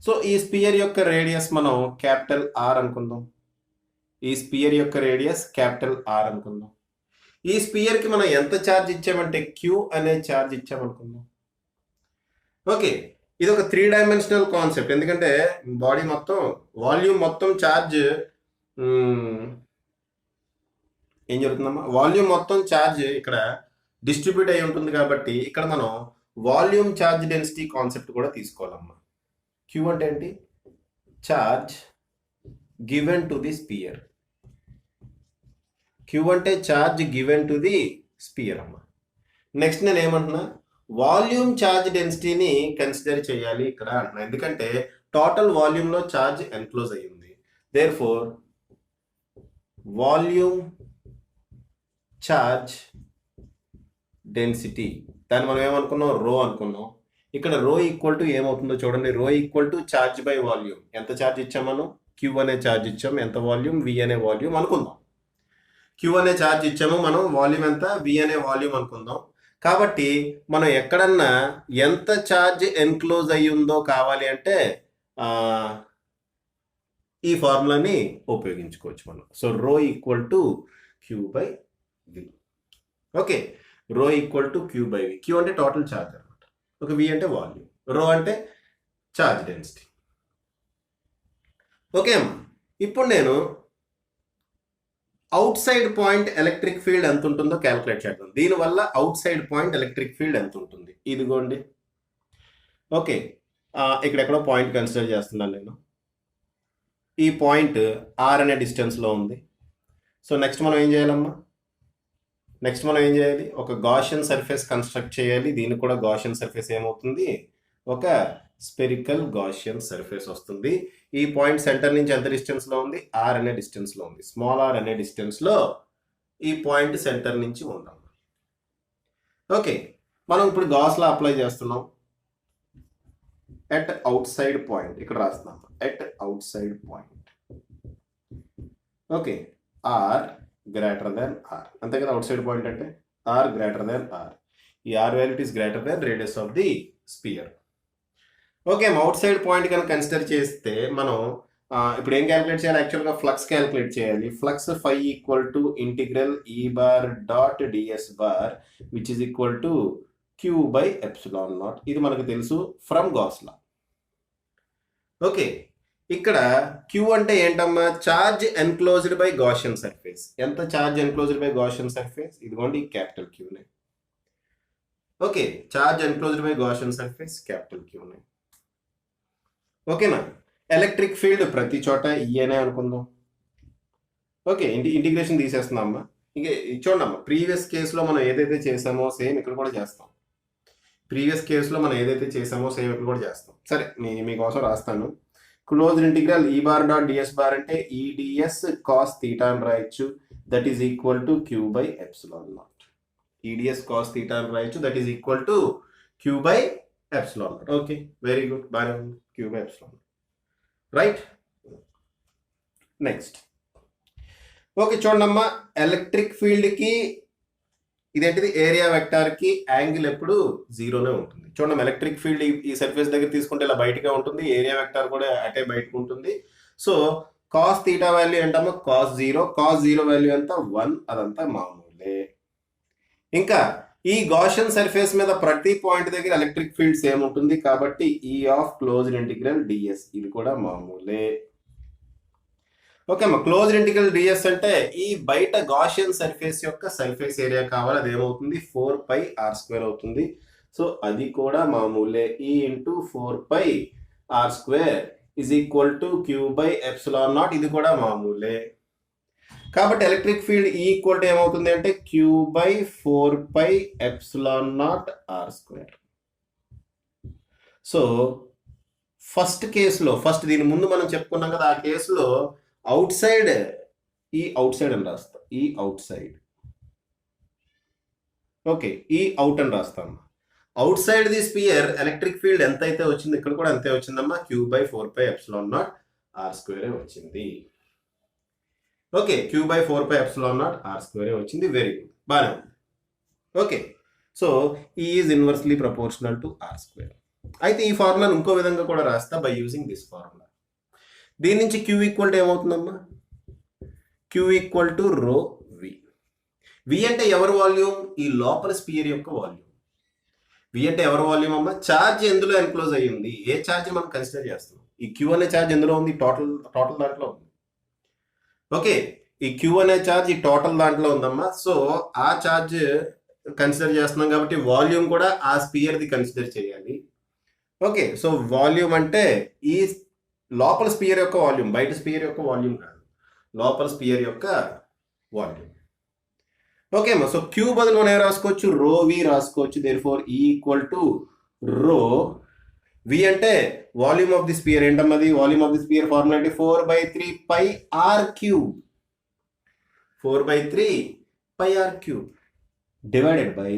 సో ఈ స్పియర్ యొక్క రేడియస్ మనం క్యాపిటల్ ఆర్ అనుకుందాం. ఈ స్పియర్కి మనం ఎంత ఛార్జ్ ఇచ్చామంటే క్యూ అనే ఛార్జ్ ఇచ్చామనుకుందాం. ఓకే, ఇది ఒక 3 డైమెన్షనల్ కాన్సెప్ట్. ఎందుకంటే బాడీ మొత్తం వాల్యూమ్ మొత్తం ఛార్జ్ ఏం జరుగుతుందమ్మా? వాల్యూమ్ మొత్తం ఛార్జ్ ఇక్కడ డిస్ట్రిబ్యూట్ అయి ఉంటుంది. కాబట్టి ఇక్కడ మనం వాల్యూమ్ ఛార్జ్ డెన్సిటీ కాన్సెప్ట్ కూడా తీసుకోవాలమ్మా. క్యూ అంటే ఏంటి? Charge given to the sphere. Q అంటే charge given to the sphere అమ్మా. నెక్స్ట్ నేను ఏమంటున్నా? వాల్యూమ్ ఛార్జ్ డెన్సిటీని కన్సిడర్ చేయాలి ఇక్కడ అంటున్నా. ఎందుకంటే టోటల్ వాల్యూమ్లో ఛార్జ్ ఎన్క్లోజ్ అయ్యి ఉంది. దేర్ఫోర్ వాల్యూమ్ ఛార్జ్ డెన్సిటీ, దాన్ని మనం ఏమనుకున్నాం? రో అనుకున్నాం. ఇక్కడ రో ఈక్వల్ టు ఏమవుతుందో చూడండి. రో equal to charge by volume. ఎంత ఛార్జ్ ఇచ్చాం మనం? క్యూ అనే ఛార్జ్ ఇచ్చాం. ఎంత వాల్యూమ్? వి అనే వాల్యూమ్ అనుకుందాం. క్యూ అనే ఛార్జ్ ఇచ్చాము మనం, వాల్యూమ్ ఎంత? వి అనే వాల్యూమ్ అనుకుందాం. కాబట్టి మనం ఎక్కడన్నా ఎంత ఛార్జ్ ఎన్క్లోజ్ అయ్యి ఉందో కావాలి అంటే ఈ ఫార్ములాని ఉపయోగించుకోవచ్చు మనం. So rho equal to queue by v. Okay, rho equal to queue by v. Q అంటే టోటల్ ఛార్జ్ అనమాట. ఒక వి అంటే వాల్యూమ్, రో అంటే ఛార్జ్ డెన్సిటీ. ఓకే అమ్మా, ఇప్పుడు నేను outside point electric field ఎంత ఉంటుందో క్యాలిక్యులేట్ చేద్దాం. దీనివల్ల out side point electric field ఎంత ఉంటుంది? ఇదిగోండి. ఓకే, ఇక్కడెక్కడో పాయింట్ కన్సిడర్ చేస్తున్నాను నేను. ఈ పాయింట్ ఆర్ అనే డిస్టెన్స్లో ఉంది. సో నెక్స్ట్ మనం ఏం చేయాలమ్మా? ఒక గాషియన్ సర్ఫేస్ కన్స్ట్రక్ట్ చేయాలి. దీనికి కూడా గాషియన్ సర్ఫేస్ ఏమవుతుంది? ఒక స్పెరికల్ గాషియన్ సర్ఫేస్ వస్తుంది. ఈ పాయింట్ సెంటర్ నుంచి ఎంత డిస్టెన్స్లో ఉంది? ఆర్ అనే డిస్టెన్స్లో ఉంది. స్మాల్ ఆర్ అనే డిస్టెన్స్లో ఈ పాయింట్ సెంటర్ నుంచి ఉందాం. ఓకే, మనం ఇప్పుడు గాస్ లా అప్లై చేస్తున్నాం. ఎట్ అవుట్ సైడ్ పాయింట్ ఇక్కడ రాస్తున్నాం, at outside point. Okay, R greater than R, అంతే కదా అవుట్ సైడ్ పాయింట్ అంటే. ఆర్ గ్రేటర్ దెన్ ఆర్, ఈ R value is greater than radius of the sphere. Okay, outside point కనుక consider చేస్తే మనం ఇప్పుడు ఏం క్యాలిక్యులేట్ చేయాలి, యాక్చువల్గా ఫ్లక్స్ క్యాలిక్యులేట్ చేయాలి. Flux phi equal to integral E bar dot DS bar which is equal to queue by epsilon naught. ఇది మనకు తెలుసు ఫ్రమ్ గాస్ లా. ఓకే, ఇక్కడ క్యూ అంటే ఏంటమ్మా, charge enclosed by Gaussian surface. ఎంత charge enclosed by Gaussian surface, ఇదిగోండి capital క్యూనే. Okay, charge enclosed by Gaussian surface capital క్యూనే. ఓకేనా, ఎలక్ట్రిక్ ఫీల్డ్ ప్రతి చోట ఈయనే అనుకుందాం. ఓకే, ఇంటిగ్రేషన్ తీసేస్తున్నామ్మా. ఇంక చూడమ్మా, ప్రీవియస్ కేసులో మనం ఏదైతే చేసామో సేమ్ ఇక్కడ కూడా చేస్తాం. ప్రీవియస్ కేసులో మనం ఏదైతే చేసామో సేమ్ ఇక్కడ కూడా చేస్తాం. సరే, మీకోసం రాస్తాను. Closed integral E bar dot DS bar అంటే ఈడిఎస్ కాస్ థీటా అని రాయొచ్చు, that is equal to queue by epsilon naught. EDS cos theta అని రాయొచ్చు, that is equal to queue by epsilon naught. Okay, very good, బాగా Q by epsilon, right. Next, okay చూడమ్మా, electric ఫీల్డ్కి ఇదేంటిది, area వెక్టార్కి angle ఎప్పుడు జీరోనే ఉంటుంది. చూడండి, electric field ఈ సర్ఫేస్ దగ్గర తీసుకుంటే ఇలా బయటగా ఉంటుంది, ఏరియా వెక్టార్ కూడా అటే బయటకు ఉంటుంది. సో కాస్ థీటా వాల్యూ ఏంటమ్మా, కాస్ జీరో వాల్యూ ఎంత 1, అదంతా మామూలే. ఇంకా ఈ గాషియన్ సర్ఫేస్ మీద ప్రతి పాయింట్ దగ్గర ఎలక్ట్రిక్ ఫీల్డ్ సేమ్ ఉంటుంది కాబట్టి ఈ ఆఫ్ క్లోజ్డ్ ఇంటిగ్రల్ డిఎస్, ఇది కూడా మామూలే. ఓకే అమ్మా, క్లోజ్డ్ ఇంటిగ్రల్ డిఎస్ అంటే ఈ బయట గాషియన్ సర్ఫేస్ యొక్క సర్ఫేస్ ఏరియా కావాలి, అది ఏమవుతుంది 4πr² అవుతుంది. సో అది కూడా మామూలే. E into 4πr² is equal to queue by epsilon naught, ఇది కూడా మామూలే. కాబట్టి ఎలక్ట్రిక్ ఫీల్డ్ ఈక్వల్ టు ఏమవుతుంది అంటే Q by 4π ε0 r². So first కేసులో, ఫస్ట్ దీని ముందు మనం చెప్పుకున్నాం కదా, ఆ కేసులో outside, E out side అని రాస్తాం, E out side. Okay, E out అని రాస్తాం. Outside the sphere electric field ఎంత అయితే వచ్చింది, ఇక్కడ కూడా అంతే వచ్చిందమ్మా, క్యూ బై 4π ε0 r² వచ్చింది. ఓకే, క్యూ బై 4π ε0 r² వచ్చింది. వెరీ గుడ్, బాగా ఉంది. ఓకే, సో ఈ is inversely proportional to r². అయితే ఈ ఫార్ములాను ఇంకో విధంగా కూడా రాస్తా, బై యూజింగ్ దిస్ ఫార్ములా. దీని నుంచి క్యూ ఈక్వల్ టు ఏమవుతుందమ్మా, Q equal to rho V. వి అంటే ఎవరి వాల్యూమ్, ఈ లోపల స్పియర్ యొక్క వాల్యూమ్. వి అంటే ఎవరి వాల్యూమ్ అమ్మా, ఛార్జ్ ఎందులో ఎన్క్లోజ్ అయ్యింది, ఏ ఛార్జ్ మనం కన్సిడర్ చేస్తున్నాం. ఈ క్యూ అనే ఛార్జ్ ఎందులో ఉంది, టోటల్ దాంట్లో ఉంది. ఓకే, ఈ క్యూ అనే ఛార్జ్ ఈ టోటల్ దాంట్లో ఉందమ్మా. సో ఆ ఛార్జ్ కన్సిడర్ చేస్తున్నాం కాబట్టి వాల్యూమ్ కూడా ఆ స్పియర్ది కన్సిడర్ చేయాలి. ఓకే, సో వాల్యూమ్ అంటే ఈ లోపల స్పియర్ యొక్క వాల్యూమ్, బయట స్పియర్ యొక్క వాల్యూమ్ కాదు, లోపల స్పియర్ యొక్క వాల్యూమ్. ఓకే అమ్మా, సో క్యూ బదులు మనం ఏం రాసుకోవచ్చు, రో వి రాసుకోవచ్చు. దేర్ఫోర్ ఈ ఈక్వల్ టు రో వి అంటే వాల్యూమ్ ఆఫ్ ది స్పియర్ ఏంటమ్మది, volume of the sphere formula అంటే 4/3πr³ 4/3πr³ divided by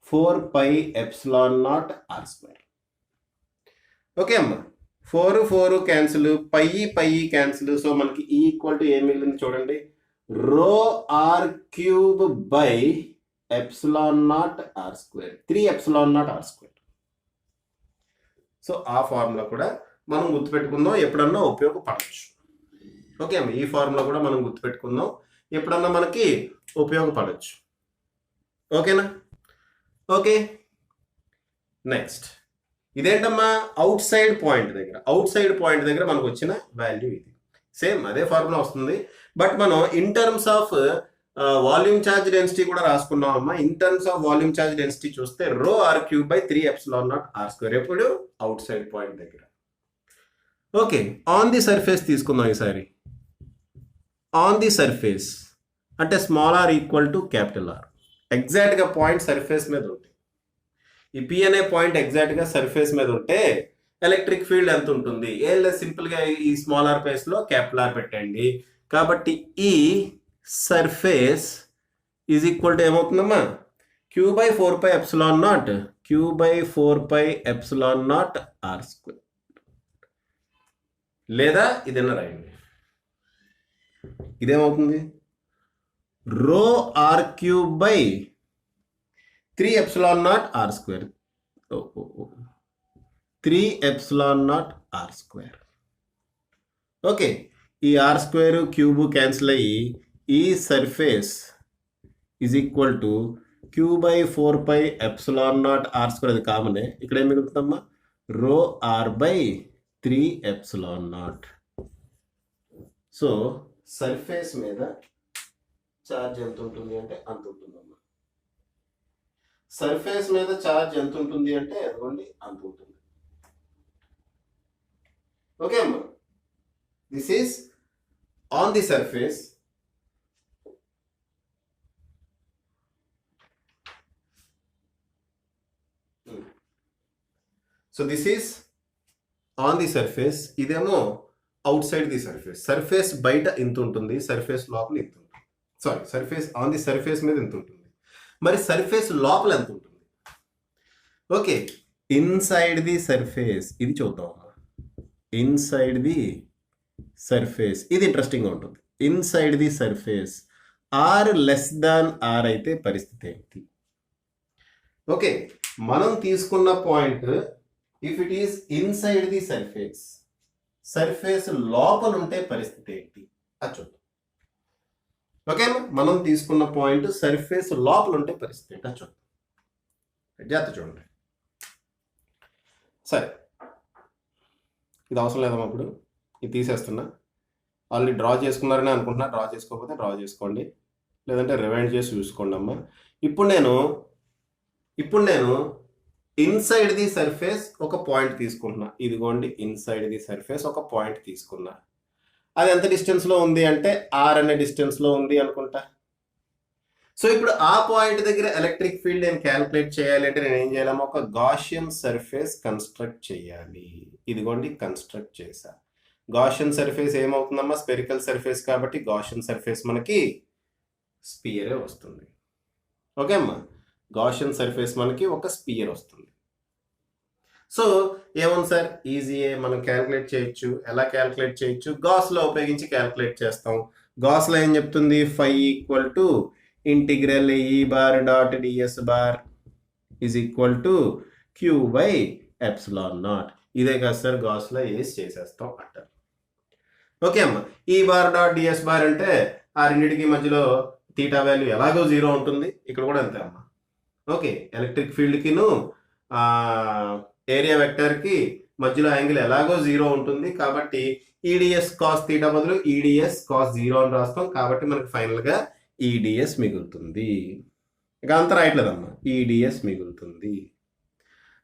4πε0 r². Okay అమ్మా, 4 క్యాన్సిల్, పై క్యాన్సిల్. సో మనకి ఈక్వల్ టు ఏం మిగిలింది చూడండి, రో r³ by ε0 r², 3ε0 r². So ఆ ఫార్ములా కూడా మనం గుర్తుపెట్టుకుందాం, ఎప్పుడన్నా ఉపయోగపడవచ్చు. ఓకే అమ్మ, ఈ ఫార్ములా కూడా మనం గుర్తుపెట్టుకుందాం, ఎప్పుడన్నా మనకి ఉపయోగపడవచ్చు. ఓకేనా? ఓకే, నెక్స్ట్ ఇదేంటమ్మా, అవుట్ సైడ్ పాయింట్ దగ్గర మనకు వచ్చిన వాల్యూ ఇది. సేమ్ అదే ఫార్ములా వస్తుంది, బట్ మనం in terms of volume charge density కూడా రాసుకున్నాం అమ్మా. In terms of volume charge density చూస్తే రో r³ బై 3ε0 r², ఎప్పుడు అవుట్ సైడ్ పాయింట్ దగ్గర. ఓకే, ఆన్ ది సర్ఫేస్ తీసుకుందాం ఈసారి. ఆన్ ది సర్ఫేస్ అంటే small r equal to capital R. ఎగ్జాక్ట్గా పాయింట్ సర్ఫేస్ మీద ఉంటుంది. ఈ P అనే పాయింట్ ఎగ్జాక్ట్గా సర్ఫేస్ మీద ఉంటే ఎలక్ట్రిక్ ఫీల్డ్ ఎంత ఉంటుంది, సింపుల్గా ఈ స్మాల్ r ప్లేస్లో క్యాపిటల్ R పెట్టండి. కాబట్టి ఈ సర్ఫేస్ ఈజ్ ఈక్వల్ టు ఏమవుతుందమ్మా, Q q/4πε0 q/4πε0 r². లేదా ఇదన్నా రాయండి. ఇదేమవుతుంది ρr³/3ε0 r². 3ε0 r². ఓకే, ఈ r² క్యూబ్ క్యాన్సిల్ అయ్యి ఈ surface is equal to q/4πε0 r². అది కామనే. ఇక్కడ ఏం మిగులుతుందమ్మా ρr/3ε0. సో సర్ఫేస్ మీద ఛార్జ్ ఎంత ఉంటుంది అంటే అంత ఉంటుందమ్మా. సర్ఫేస్ మీద ఛార్జ్ ఎంత ఉంటుంది అంటే అదిగోండి అంత ఉంటుంది. ఓకే అమ్మా, this is on the surface. So this is on the surface. ఇదేమో outside the surface. Surface బయట ఇంత ఉంటుంది, సర్ఫేస్ లోపల ఇంత ఉంటుంది. Sorry, surface on the surface మీద ఇంత ఉంటుంది. మరి సర్ఫేస్ లోపల ఎంత ఉంటుంది? ఓకే, ఇన్సైడ్ ది సర్ఫేస్ ఇది చూద్దాం. ఇన్సైడ్ ది సర్ఫేస్ ఇది ఇంట్రెస్టింగ్గా ఉంటుంది. Inside the surface r less than r అయితే పరిస్థితి ఏంటి? ఓకే, మనం తీసుకున్న point if it is inside the surface, surface లోపల ఉంటే పరిస్థితి ఏంటి అది చూద్దాం. ఓకే, మనం తీసుకున్న పాయింట్ సర్ఫేస్ లోపల ఉంటే పరిస్థితి ఏంటి అది చూద్దాం. జాగ్రత్త చూడండి. సరే, ఇది అవసరం లేదమ్మా, ఇప్పుడు ఇది తీసేస్తున్నా. ఆల్రెడీ డ్రా చేసుకున్నారని అనుకుంటున్నా. డ్రా చేసుకోకపోతే డ్రా చేసుకోండి, లేదంటే రివైండ్ చేసి చూసుకోండి అమ్మా. ఇప్పుడు నేను ఇన్సైడ్ ది సర్ఫేస్ ఒక పాయింట్ తీసుకుంటున్నా. ఇదిగోండి, ఇన్సైడ్ ది సర్ఫేస్ ఒక పాయింట్ తీసుకున్నా. అది ఎంత డిస్టెన్స్లో ఉంది అంటే ఆర్ అనే డిస్టెన్స్లో ఉంది అనుకుంటా. సో ఇప్పుడు ఆ పాయింట్ దగ్గర ఎలక్ట్రిక్ ఫీల్డ్ నేను క్యాల్కులేట్ చేయాలి అంటే నేను ఏం చేయాలమ్మా, ఒక గాషియన్ సర్ఫేస్ కన్స్ట్రక్ట్ చేయాలి. ఇదిగోండి, కన్స్ట్రక్ట్ చేశా. గాషియన్ సర్ఫేస్ ఏమవుతుందమ్మా, స్పెరికల్ సర్ఫేస్ కాబట్టి గాషియన్ సర్ఫేస్ మనకి స్పియరే వస్తుంది. ఓకే అమ్మా, గాషియన్ సర్ఫేస్ మనకి ఒక స్పియర్ వస్తుంది. సో ఏముంది సార్, ఈజీయే, మనం క్యాల్కులేట్ చేయొచ్చు. ఎలా క్యాల్కులేట్ చేయొచ్చు? గాస్లో ఉపయోగించి క్యాల్కులేట్ చేస్తాం. గాస్లో ఏం చెప్తుంది, φ = integral E bar dot ds bar is equal to q/ε0. ఇదే కదా సార్ గాస్లో వేసి చేసేస్తాం అంటారు. ఓకే అమ్మా, E bar dot ds bar అంటే ఆ రెండింటికి మధ్యలో తీటా వాల్యూ ఎలాగో 0 ఉంటుంది. ఇక్కడ కూడా అంతే అమ్మా. ఓకే, ఎలక్ట్రిక్ ఫీల్డ్కిను ఏరియా వెక్టర్కి మధ్యలో యాంగిల్ ఎలాగో 0 ఉంటుంది. కాబట్టి ఈడిఎస్ కాస్ తీటా బదులు ఈడిఎస్ కాస్ 0 అని రాస్తాం. కాబట్టి మనకి ఫైనల్గా ఈడిఎస్ మిగులుతుంది. ఇక అంత రాయట్లేదమ్మా, ఈడిఎస్ మిగులుతుంది.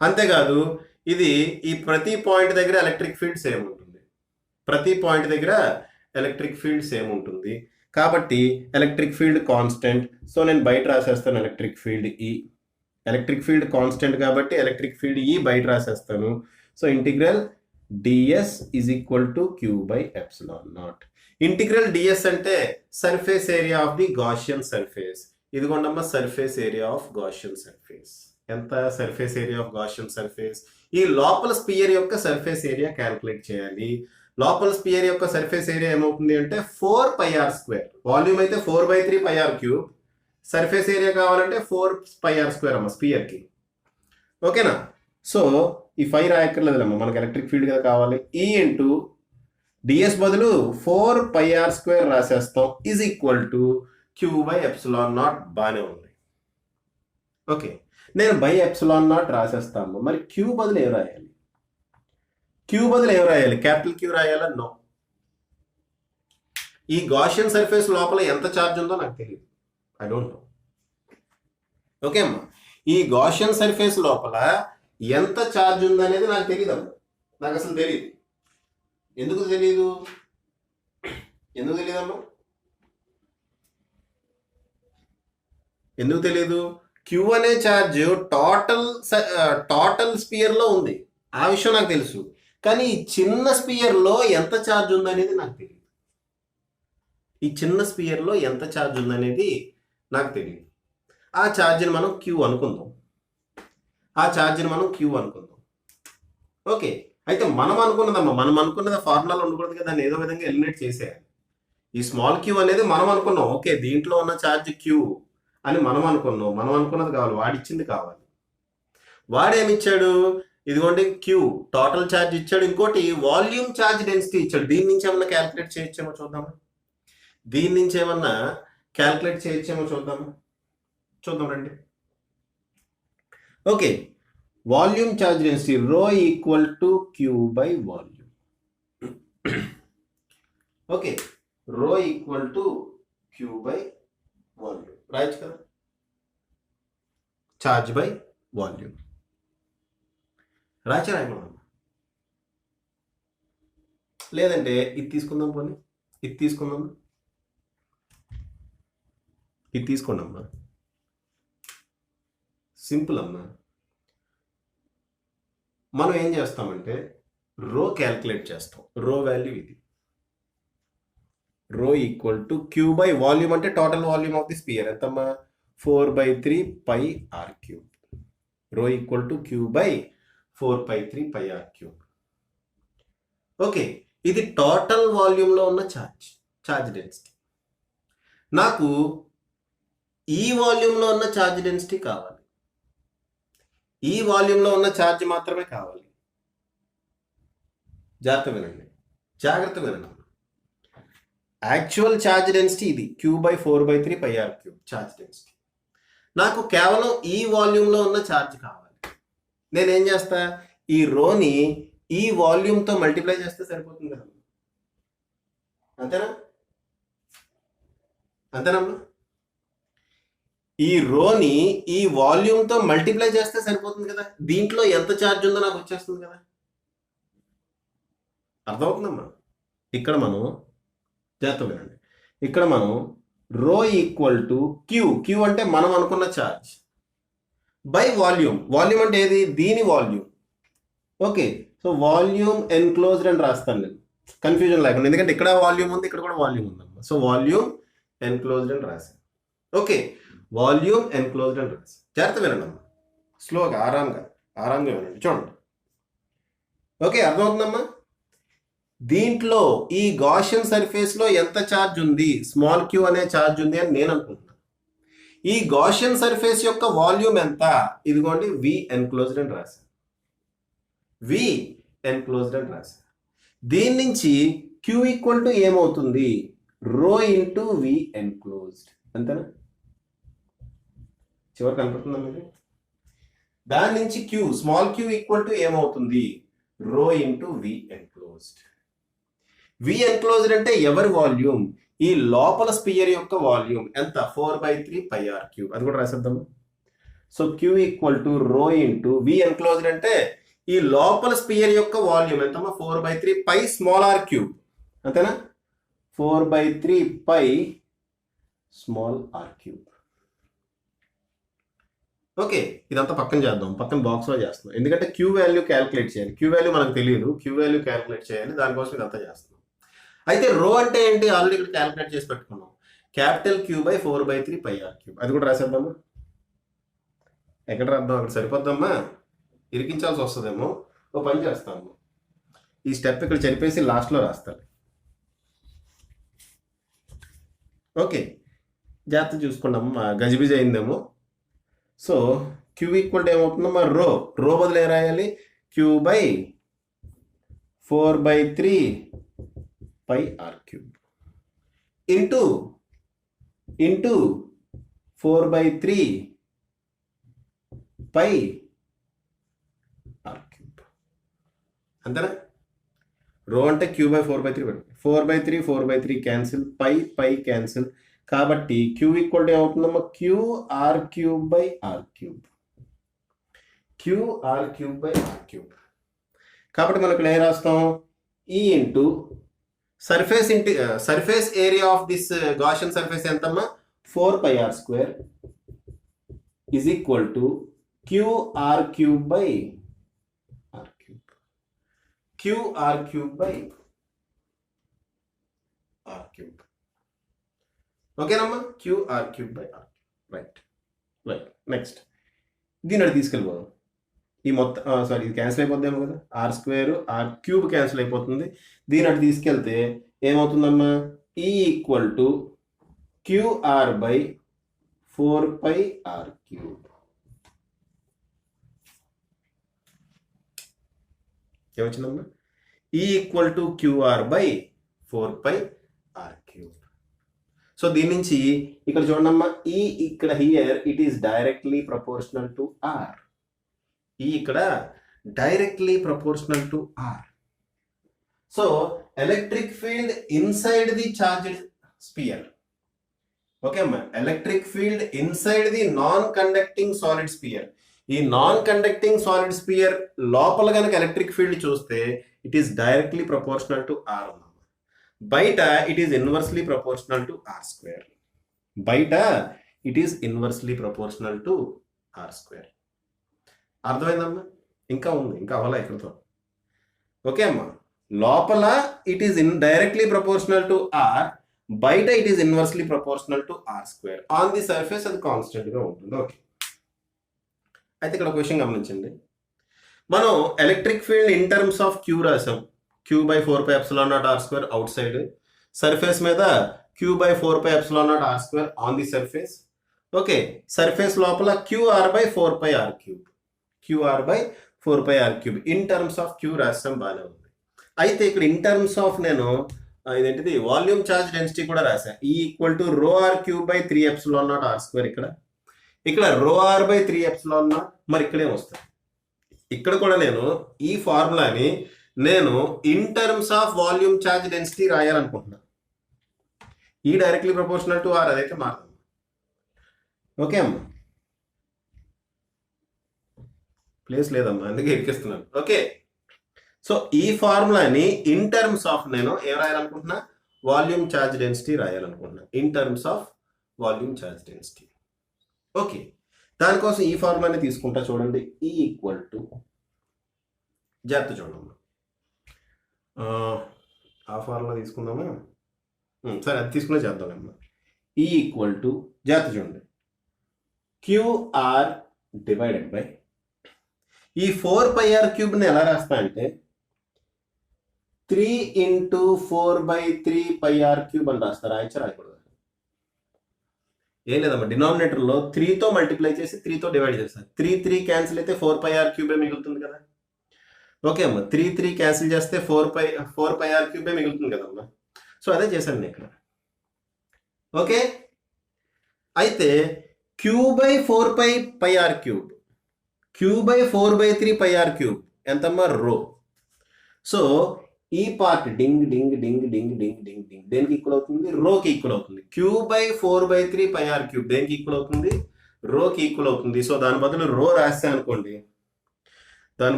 అంతేకాదు, ఇది ఈ ప్రతి పాయింట్ దగ్గర ఎలక్ట్రిక్ ఫీల్డ్ సేమ్ ఉంటుంది. ప్రతి పాయింట్ దగ్గర ఎలక్ట్రిక్ ఫీల్డ్ సేమ్ ఉంటుంది. కాబట్టి ఎలక్ట్రిక్ ఫీల్డ్ కాన్స్టెంట్. సో నేను బయట రాసేస్తాను electric field E. Electric field constant కాబట్టి ఎలక్ట్రిక్ ఫీల్డ్ ఈ బయట రాసేస్తాను. So integral ds is equal to q/ε0. Integral ds అంటే surface area of the Gaussian surface. ఇదిగోండమ్మా surface area of Gaussian surface. ఎంత surface area of Gaussian surface? ఈ లోపల spear యొక్క surface area calculate చేయాలి. లోపల స్పియర్ యొక్క సర్ఫేస్ ఏరియా ఏమవుతుంది అంటే 4πr². వాల్యూమ్ అయితే 4/3πr³. సర్ఫేస్ ఏరియా కావాలంటే 4πr² అమ్మ స్పియర్కి. ఓకేనా? సో ఈ 5 రాయక్కర్లేదులేమ్మా, మనకి ఎలక్ట్రిక్ ఫీల్డ్ కదా కావాలి. E ఇంటూ ds బదులు 4πr² రాసేస్తాం is equal to q/ε0. బాగానే ఉంది. ఓకే, నేను ε0 రాసేస్తాను. మరి q బదులు ఏం రాయాలి? Capital Q రాయాలా? నో. ఈ గాషియన్ సర్ఫేస్ లోపల ఎంత ఛార్జ్ ఉందో నాకు తెలియదు. I don't know. ఓకే అమ్మా, ఈ గాషియన్ సర్ఫేస్ లోపల ఎంత ఛార్జ్ ఉందనేది నాకు తెలియదమ్మా. నాకు అసలు తెలియదు. ఎందుకు తెలియదమ్మా? ఎందుకు తెలియదు? క్యూ అనే ఛార్జ్ టోటల్ స్పియర్లో ఉంది, ఆ విషయం నాకు తెలుసు. కానీ ఈ చిన్న స్పియర్లో ఎంత ఛార్జ్ ఉందనేది నాకు తెలియదు. ఆ ఛార్జ్ని మనం క్యూ అనుకుందాం. ఓకే, అయితే మనం అనుకున్నది ఫార్ములాలో ఉండకూడదు కదా, దాన్ని ఏదో విధంగా ఎలిమినేట్ చేసేయాలి. ఈ స్మాల్ క్యూ అనేది మనం అనుకున్నాం, ఓకే దీంట్లో ఉన్న ఛార్జ్ క్యూ అని మనం అనుకున్నది కావాలి, వాడిచ్చింది కావాలి. వాడేమిచ్చాడు, ఇదిగోండి క్యూ టోటల్ ఛార్జ్ ఇచ్చాడు, ఇంకోటి వాల్యూమ్ ఛార్జ్ డెన్సిటీ ఇచ్చాడు. దీని నుంచి ఏమన్నా క్యాల్కులేట్ చేయొచ్చేమో చూద్దాం రండి. Okay, volume charge density rho equal to queue by volume. Okay, rho equal to queue by volume రాయొచ్చు కదా, ఛార్జ్ బై వాల్యూమ్ రాయకూడదు. లేదంటే ఇది తీసుకుందాం, ఇది తీసుకోండి అమ్మా, సింపుల్ అమ్మా. మనం ఏం చేస్తామంటే రో క్యాల్కులేట్ చేస్తాం. రో వాల్యూ ఇది, rho equal to queue by volume అంటే total volume of the sphere ఎంతమ్మా, 4/3 pi are cube. Rho equal to queue by 4/3 pi are cube. Okay, ఇది టోటల్ వాల్యూమ్లో ఉన్న ఛార్జ్ డెన్సిటీ. నాకు ఈ వాల్యూమ్లో ఉన్న ఛార్జ్ డెన్సిటీ కావాలి, ఈ వాల్యూమ్లో ఉన్న ఛార్జ్ మాత్రమే కావాలి. జాగ్రత్త వినండి. యాక్చువల్ ఛార్జ్ డెన్సిటీ ఇది q by 4/3 pi are cube charge density. నాకు కేవలం ఈ వాల్యూమ్లో ఉన్న ఛార్జ్ కావాలి. నేనేం చేస్తా, ఈ రోని ఈ వాల్యూమ్తో మల్టిప్లై చేస్తే సరిపోతుంది కదా, అంతేనమ్మా? ఈ రోని ఈ వాల్యూమ్తో మల్టిప్లై చేస్తే సరిపోతుంది కదా, దీంట్లో ఎంత ఛార్జ్ ఉందో నాకు వచ్చేస్తుంది కదా. అర్థమవుతుందమ్మా? ఇక్కడ మనం జాగ్రత్త వినండి, ఇక్కడ మనం రో ఈక్వల్ టు క్యూ అంటే మనం అనుకున్న ఛార్జ్ బై వాల్యూమ్ అంటే ఏది, దీని volume. Okay, so volume enclosed అని రాస్తాను నేను, కన్ఫ్యూజన్ లేకుండా, ఎందుకంటే ఇక్కడ వాల్యూమ్ ఉంది, ఇక్కడ కూడా వాల్యూమ్ ఉందమ్మా. సో వాల్యూమ్ ఎన్క్లోజ్డ్ అని రాశాను. ఓకే, వాల్యూమ్ ఎన్క్లోజ్డ్ అని రాశాను. జాగ్రత్త వినండి అమ్మా, స్లోగా ఆరాంగా వినండి, చూడండి. ఓకే, అర్థమవుతుందమ్మా? దీంట్లో ఈ గాషియన్ సర్ఫేస్లో ఎంత ఛార్జ్ ఉంది, స్మాల్ క్యూ అనే ఛార్జ్ ఉంది అని నేను అనుకుంటున్నాను. ఈ గాషియన్ సర్ఫేస్ యొక్క వాల్యూమ్ ఎంత, ఇదిగోండి వి ఎన్క్లోజ్డ్ అని రాశాను. దీని నుంచి క్యూ ఈక్వల్ టు ఏమవుతుంది, రో ఇంటూ వి ఎన్క్లోజ్డ్, అంతేనా? చివరికి కనపడుతుందా మీకు? దాని నుంచి స్మాల్ క్యూ ఈక్వల్ టు ఏమవుతుంది, రో ఇంటూ వి ఎన్క్లోజ్డ్. వి ఎన్క్లోజ్డ్ అంటే ఎవరి వాల్యూమ్, ఈ లోపల స్పియర్ యొక్క వాల్యూమ్ ఎంత, 4/3 పై ఆర్ క్యూబ్. అది కూడా రాసేద్దాం. So queue equal to rho into v enclosed అంటే ఈ లోపల స్పియర్ యొక్క వాల్యూమ్ ఎంతమ్మా, 4/3 పై స్మాల్ ఆర్ క్యూబ్, అంతేనా? 4/3 పై స్మాల్ ఆర్ క్యూబ్. ఓకే, ఇదంతా పక్కన చేద్దాం, పక్కన బాక్స్లో చేస్తున్నాం, ఎందుకంటే క్యూ వాల్యూ క్యాల్కులేట్ చేయాలి. క్యూ వాల్యూ మనకు తెలియదు, క్యూ వాల్యూ క్యాల్కులేట్ చేయాలి, దానికోసం ఇదంతా చేస్తున్నాం. అయితే రో అంటే ఏంటి, ఆల్రెడీ ఇక్కడ క్యాల్కులేట్ చేసి పెట్టుకున్నాం, capital q by 4/3 pi are cube. అది కూడా రాసేద్దామా? ఎక్కడ రాద్దాం, అక్కడ సరిపోద్దమ్మా, ఇరికించాల్సి వస్తుందేమో. ఓ పని చేస్తాము, ఈ స్టెప్ ఇక్కడ చెరిపేసి లాస్ట్లో రాస్తాను. ఓకే, జాగ్రత్త చూసుకున్నామ్మా, గజిబిజి అయిందేమో. సో క్యూ ఈక్వల్ ఏమవుతుందమ్మా, రో బదులు ఏం రాయాలి, Q by 4/3 pi are cube into 4/3 pi are cube, అంతేనా? రో అంటే Q by 4/3, 4/3 cancel, pi cancel, కాబట్టి క్యూ ఈక్వల్ ఏమవుతుందమ్మా, Q R cube by R cube. కాబట్టి మనం ఇక్కడ ఏం రాస్తాం, E into surface area of this Gaussian surface ఎంతమ్మా, 4 pi R square is equal to Q R cube by R cube. ఓకేనమ్మా, Q R cube by R cube, right. Right. Next దీని అటు తీసుకెళ్ళిపోదాం. ఈ మొత్తం సారీ ఇది క్యాన్సిల్ అయిపోద్దేమో కదా, r² r³ cancel అయిపోతుంది. దీని అటు తీసుకెళ్తే ఏమవుతుందమ్మా, E = QR/4πr³ ఏమొచ్చిందమ్మా, E = QR/4πr³. సో దీని నుంచి ఇక్కడ చూడమ్మా, ఈ ఇక్కడ here it is directly proportional to R. E ఇక్కడ directly proportional to R. So electric field inside the charged sphere. Okay అమ్మా, electric field inside the non conducting solid sphere. ఈ non conducting solid sphere లోపల కనుక electric field చూస్తే it is directly proportional to R. బయట it is inversely proportional to r². బయట it is inversely proportional to r². అర్థమైందమ్మా? ఇంకా ఉంది, ఇంకా అవ్వాలా ఇక్కడతో. ఓకే అమ్మా, లోపల it is directly proportional to r, బయట it is inversely proportional to r². On the surface అది కాన్స్టెంట్ గా ఉంటుంది. ఓకే, అయితే ఇక్కడ ఒక విషయం గమనించండి. మనం electric field in terms of Q రాసాం. Q/4πε0r² అవుట్ సైడ్, సర్ఫేస్ మీద Q/4πε0r² on the surface. Okay, surface లోపల QR/4πr³. QR/4πr³ in terms of Q రాసాం, బాగానే ఉంది. అయితే ఇక్కడ ఇన్ టర్మ్స్ ఆఫ్ నేను ఇదేంటిది వాల్యూమ్ చార్జ్ డెన్సిటీ కూడా రాసా. E = ρr³/3ε0r². ఇక్కడ ρr/3ε0 మరి ఇక్కడే వస్తాయి. ఇక్కడ కూడా నేను ఈ ఫార్ములాని నేను in terms of volume charge density రాయాలనుకుంటున్నా. E directly proportional to R అదైతే మారుతుంది. ఓకే అమ్మా, ప్లేస్ లేదమ్మా అందుకే ఎక్కిస్తున్నాను. ఓకే, సో ఈ ఫార్ములాని ఇన్ టర్మ్స్ ఆఫ్ నేను ఏం రాయాలనుకుంటున్నా, వాల్యూమ్ చార్జ్ డెన్సిటీ రాయాలనుకుంటున్నా. In terms of volume charge density. Okay, దానికోసం ఈ ఫార్ములాని తీసుకుంటా. చూడండి, E = జాగ్రత్త చూడమ్మా, ఆ ఫార్ములా తీసుకుందామా? సరే, అది తీసుకునే చేద్దామమ్మా. E = జాగ్రత్త చూడండి, QR / ఈ 4πr³ ఎలా రాస్తా అంటే 3 × 4/3πr³ అని రాస్తా. రాయచ్చా రాయకూడదు? ఏం లేదమ్మా, డినామినేటర్లో 3తో మల్టిప్లై చేసి 3తో డివైడ్ చేస్తాను. 3 క్యాన్సిల్ అయితే 4πr³ మిగులుతుంది కదా. ఓకే అమ్మా, 3 క్యాన్సిల్ చేస్తే 4πr³ మిగులుతుంది కదమ్మా. సో అదే చేశాను నేను ఇక్కడ. ఓకే, అయితే Q/4πr³, Q/4/3πr³ ఎంతమ్మా, ρ. సో ఈ పార్ట్ డింగ్ డింగ్ డింగ్ డింగ్ డింగ్ డింగ్ డింగ్ దేనికి ఈక్వల్ అవుతుంది, రోకి ఈక్వల్ అవుతుంది. Q/4/3πr³ దేనికి ఈక్వల్ అవుతుంది, రోకి ఈక్వల్ అవుతుంది. సో దాని బదులు రో రాస్తా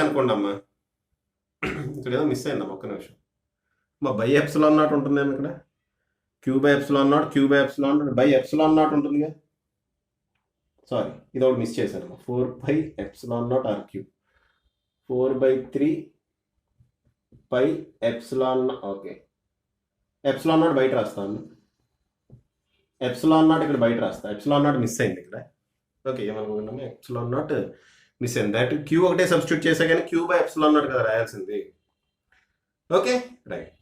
అనుకోండి, అమ్మా. ఇక్కడ ఏదో మిస్ అయిందమ్మా, ఒక్క నిమిషం. మా πε0 ఉంటుంది ఇక్కడ, Q/ε0 Q/ε0 ఉంటుందిగా. సారీ, ఇది ఒకటి మిస్ చేశానమ్మా. 4πε0r³, 4/3πε0. ఓకే, ε0 బయట రాస్తాను, ε0 ఇక్కడ బయట రాస్తా. ε0 మిస్ అయింది ఇక్కడ. ఓకే, ఏమనుకుంటున్నాము, ε0 మిస్ అయింది. డైరెక్ట్ Q ఒకటే సబ్స్టిట్యూట్ చేసా కానీ Q/ε0 కదా రాయాల్సింది. Okay, right.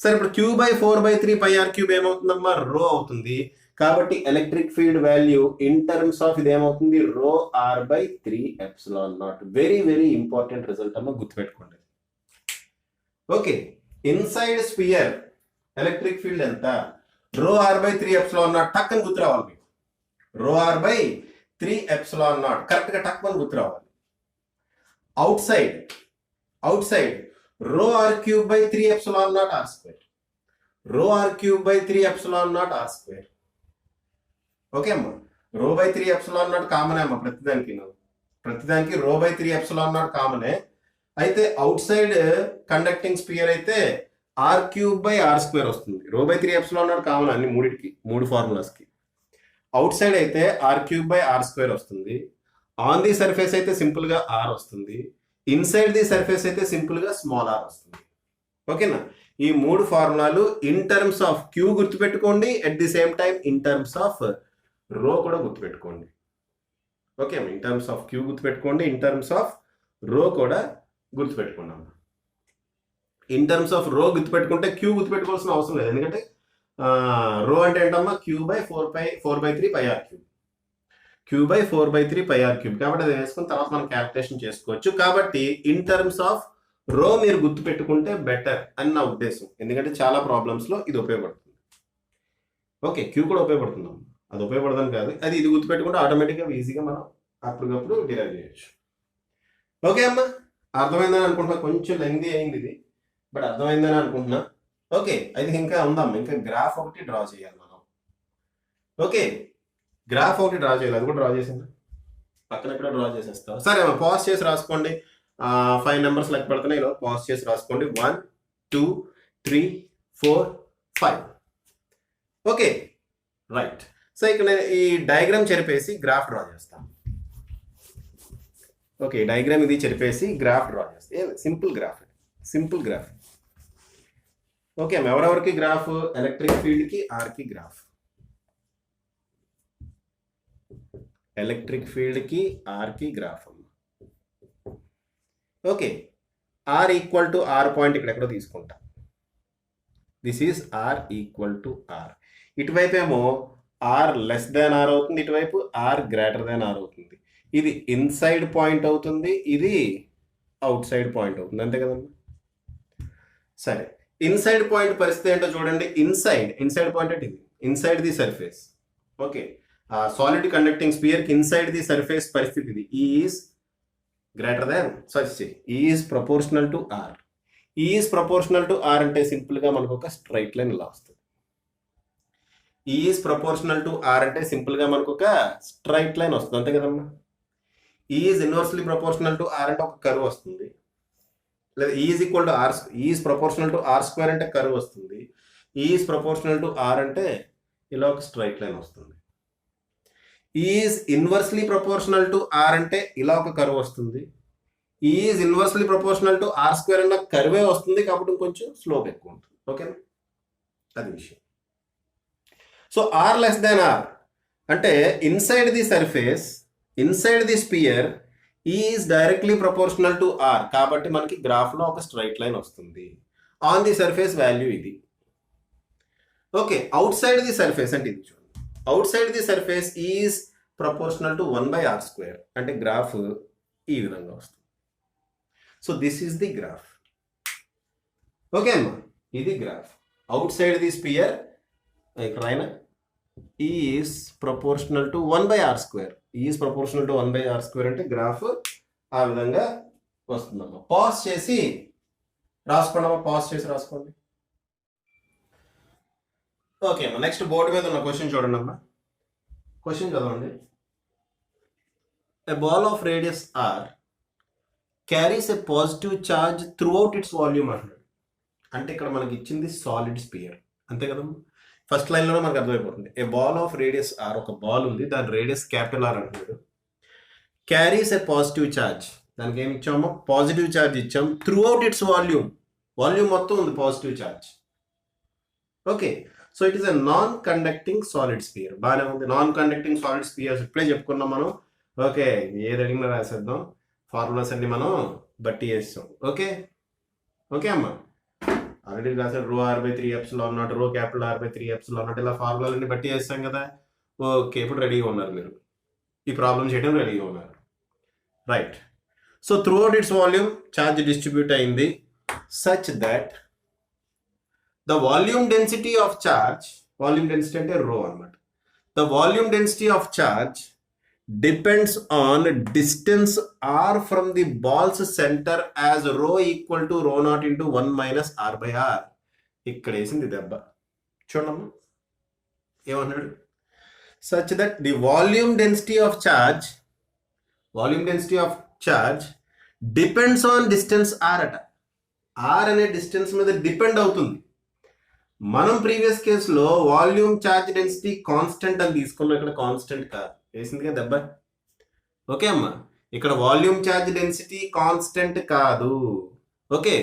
సరే, ఇప్పుడు Q/4/3πr³ ఏమవుతుందమ్మా, రో అవుతుంది. కాబట్టి electric field value in terms of ఇది ఏమవుతుంది, ρr/3ε0. Very very important result అమ్మా, గుర్తుపెట్టుకోండి. Okay, inside sphere electric field ఎంత, ρr/3ε0. టక్ అని గుర్తు రావాలి మీకు. ρr/3ε0 కరెక్ట్ గా టక్ అని గుర్తు రావాలి. Out side ρr³/3ε0r², ρr³/3ε0r². Okay అమ్మా, ρ/3ε0 కామనే అమ్మా ప్రతిదానికి ρ/3ε0 కామనే. అయితే అవుట్ సైడ్ కండక్టింగ్ స్పియర్ అయితే r³/r² వస్తుంది. ρ/3ε0 కామన్ అన్ని మూడిటికి, మూడు ఫార్ములాస్కి. అవుట్ సైడ్ అయితే r³/r² వస్తుంది. ఆన్ ది సర్ఫేస్ అయితే సింపుల్ గా r వస్తుంది. ఇన్సైడ్ ది సర్ఫేస్ అయితే సింపుల్ గా స్మాల్ r వస్తుంది. ఓకేనా, ఈ మూడు ఫార్ములాలు ఇన్ టర్మ్స్ ఆఫ్ Q గుర్తుపెట్టుకోండి, at the same time in terms of రో కూడా గుర్తుపెట్టుకోండి. ఓకే అమ్మా, ఇన్ టర్మ్స్ ఆఫ్ క్యూ గుర్తుపెట్టుకోండి, ఇన్ టర్మ్స్ ఆఫ్ రో కూడా గుర్తుపెట్టుకోండి అమ్మా. ఇన్ టర్మ్స్ ఆఫ్ రో గుర్తుపెట్టుకుంటే క్యూ గుర్తుపెట్టుకోవాల్సిన అవసరం లేదు, ఎందుకంటే రో అంటే ఏంటమ్మా Q/4/3 πr3, Q/4/3 πr3, కాబట్టి అది వేసుకుని తర్వాత మనం క్యాల్కులేషన్ చేసుకోవచ్చు. కాబట్టి ఇన్ టర్మ్స్ ఆఫ్ రో మీరు గుర్తుపెట్టుకుంటే బెటర్ అని నా ఉద్దేశం, ఎందుకంటే చాలా ప్రాబ్లమ్స్లో ఇది ఉపయోగపడుతుంది. ఓకే, క్యూ కూడా ఉపయోగపడుతుంది, అది ఉపయోగపడదని కాదు, అది ఇది గుర్తుపెట్టుకుంటే ఆటోమేటిక్గా ఈజీగా మనం అప్పటికప్పుడు డిరైవ్ చేయొచ్చు. ఓకే అమ్మా, అర్థమైందని అనుకుంటున్నా, కొంచెం లెంగ్తీ అయింది ఇది, బట్ అర్థమైందని అనుకుంటున్నా. ఓకే, అయితే ఇంకా ఉందమ్మా, ఇంకా గ్రాఫ్ ఒకటి డ్రా చేయాలి మనం. ఓకే, గ్రాఫ్ ఒకటి డ్రా చేయాలి, అది కూడా డ్రా చేసిందా, పక్కన ఎక్కడ డ్రా చేసేస్తాం. సరే అమ్మా, పాజ్ చేసి రాసుకోండి. 5 నెంబర్స్ లెక్క పెడుతున్నాయి, ఇలా పాజ్ చేసి రాసుకోండి. 1 2 3 4 5. Okay right. సో ఇక్కడ నేను ఈ డయాగ్రామ్ చెరిపేసి గ్రాఫ్ డ్రా చేస్తాను. ఓకే, డయాగ్రామ్ ఇది చెరిపేసి గ్రాఫ్ డ్రా చేస్తాను. Simple graph. ఓకే, ఎవరెవరికి గ్రాఫ్? ఎలక్ట్రిక్ ఫీల్డ్కి ఆర్కి గ్రాఫ్, ఎలక్ట్రిక్ ఫీల్డ్కి ఆర్కి graph. Okay, R equal to R point ఇక్కడెక్కడో తీసుకుంటా. This is R equal to R. ఇటువైపు ఏమో ఆర్ లెస్ దాన్ ఆర్ అవుతుంది, ఇటువైపు ఆర్ గ్రేటర్ దాన్ ఆర్ అవుతుంది. ఇది ఇన్సైడ్ పాయింట్ అవుతుంది, ఇది అవుట్ సైడ్ పాయింట్ అవుతుంది, అంతే కదమ్మా. సరే, ఇన్సైడ్ పాయింట్ పరిస్థితి ఏంటో చూడండి. ఇన్సైడ్ పాయింట్ అంటే ఇది inside the surface. Okay, solid conducting sphere కి ఇన్సైడ్ ది సర్ఫేస్ పరిస్థితి ఇది. Is greater than is proportional to r. Is proportional to r అంటే సింపుల్ గా మనకు ఒక స్ట్రైట్ లైన్ ఇలా వస్తుంది. ఈజ్ ప్రపోర్షనల్ టు ఆర్ అంటే సింపుల్ గా మనకు ఒక స్ట్రైట్ లైన్ వస్తుంది, అంతే కదమ్మా. Is inversely proportional to r అంటే ఒక కర్వ్ వస్తుంది, లేదా is equal to r, is proportional to r square అంటే కర్వ్ వస్తుంది. ఈజ్ ప్రపోర్షనల్ టు ఆర్ అంటే ఇలా ఒక స్ట్రైట్ లైన్ వస్తుంది. Is inversely proportional to r అంటే ఇలా ఒక కర్వ్ వస్తుంది. Is inversely proportional to r square అన్న కర్వే వస్తుంది, కాబట్టి కొంచెం స్లోప్ ఎక్కువ ఉంటుంది. ఓకేనా, అది విషయం. So R less than R అంటే inside the surface, inside the sphere is directly proportional to R, కాబట్టి మనకి గ్రాఫ్లో ఒక స్ట్రైట్ లైన్ వస్తుంది. ఆన్ ది సర్ఫేస్ వాల్యూ ఇది. Okay, outside the surface అంటే ఇది చూడండి. Outside the surface is proportional to 1/r², అంటే గ్రాఫ్ ఈ విధంగా వస్తుంది. So this is the graph. Okay అమ్మా, ఇది graph. Outside the sphere ఇక్కడ అయినా is proportional to 1/r². Is proportional to 1/r² అంటే గ్రాఫ్ ఆ విధంగా వస్తుందమ్మా. పాజ్ చేసి రాసుకోండి అమ్మా, పాజ్ చేసి రాసుకోండి. ఓకే అమ్మా, నెక్స్ట్ బోర్డు మీద ఉన్న క్వశ్చన్ చూడండి అమ్మా. క్వశ్చన్ చదవండి. A ball of radius r carries a positive charge throughout its volume అంటున్నాడు. అంటే ఇక్కడ మనకి ఇచ్చింది సాలిడ్ స్పియర్, అంతే కదమ్మా. ఫస్ట్ లైన్లోనే మనకు అర్థమైపోతుంది. ఏ బాల్ ఆఫ్ రేడియస్ ఆర్, ఒక బాల్ ఉంది, దాని రేడియస్ క్యాపిటల్ ఆర్ అంటున్నాడు. క్యారీస్ ఏ పాజిటివ్ ఛార్జ్, దానికి ఏమి ఇచ్చామో పాజిటివ్ ఛార్జ్ ఇచ్చాం. త్రూ అవుట్ ఇట్స్ వాల్యూమ్ మొత్తం ఉంది positive charge. Okay, so it is a non conducting solid spear. బాగానే ఉంది, నాన్ కండక్టింగ్ సాలిడ్ స్పియర్స్ ఇప్పుడే చెప్పుకున్నాం మనం. ఓకే, ఏది అడిగినా రాసేద్దాం, ఫార్ములాస్ అన్ని మనం బట్టి చేస్తాం. ఓకే ఓకే అమ్మా, ఆల్రెడీ రాసాడు. రో r/3ε0, రో క్యాపిటల్ r/3ε0, ఇలా ఫార్ములాలన్నీ బట్టి చేస్తాం కదా. ఓకే, ఇప్పుడు రెడీగా ఉన్నారు మీరు, ఈ ప్రాబ్లం చేయడం రెడీగా ఉన్నారు. Right. So throughout its volume charge distribute అయింది such that the volume density of charge, volume density అంటే రో అనమాట. The volume density of charge depends on distance r from the ball's center as rho equal to rho naught into 1 minus r/r. ఇక్కడ వేసింది దెబ్బ చూడమ్మా, ఏమన్నాడు? such that the volume density of charge depends on distance r అట. r అనే distance మీద depend అవుతుంది. మనం ప్రీవియస్ కేసులో వాల్యూమ్ ఛార్జ్ డెన్సిటీ కాన్స్టెంట్ అని తీసుకున్నాం, ఇక్కడ కాన్స్టెంట్ కాదు, వేసింది కదా దెబ్బ. ఓకే అమ్మా, ఇక్కడ వాల్యూమ్ ఛార్జ్ డెన్సిటీ కాన్స్టెంట్ కాదు. Okay,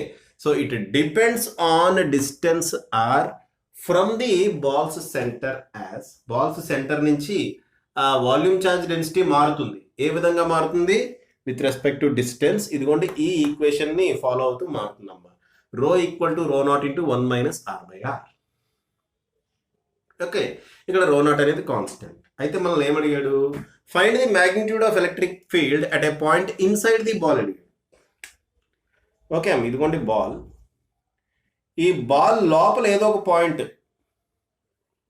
so it depends on distance R from the ball's centre as, ball's centre నుంచి ఆ వాల్యూమ్ ఛార్జ్ డెన్సిటీ మారుతుంది. ఏ విధంగా మారుతుంది? With respect to distance. ఇదిగోండి ఈ ఈక్వేషన్ ని ఫాలో అవుతూ మారుతుందమ్మా. Rho equal to rho naught into 1 minus R by R. Okay, ఇక్కడ రో నాట్ అనేది కాన్స్టెంట్. అయితే మనల్ని ఏమడిగాడు? Find the magnitude of electric field at a point inside the ball అడిగాడు. ఓకే అమ్మ, ఇదిగోండి బాల్. ఈ బాల్ లోపల ఏదో ఒక పాయింట్,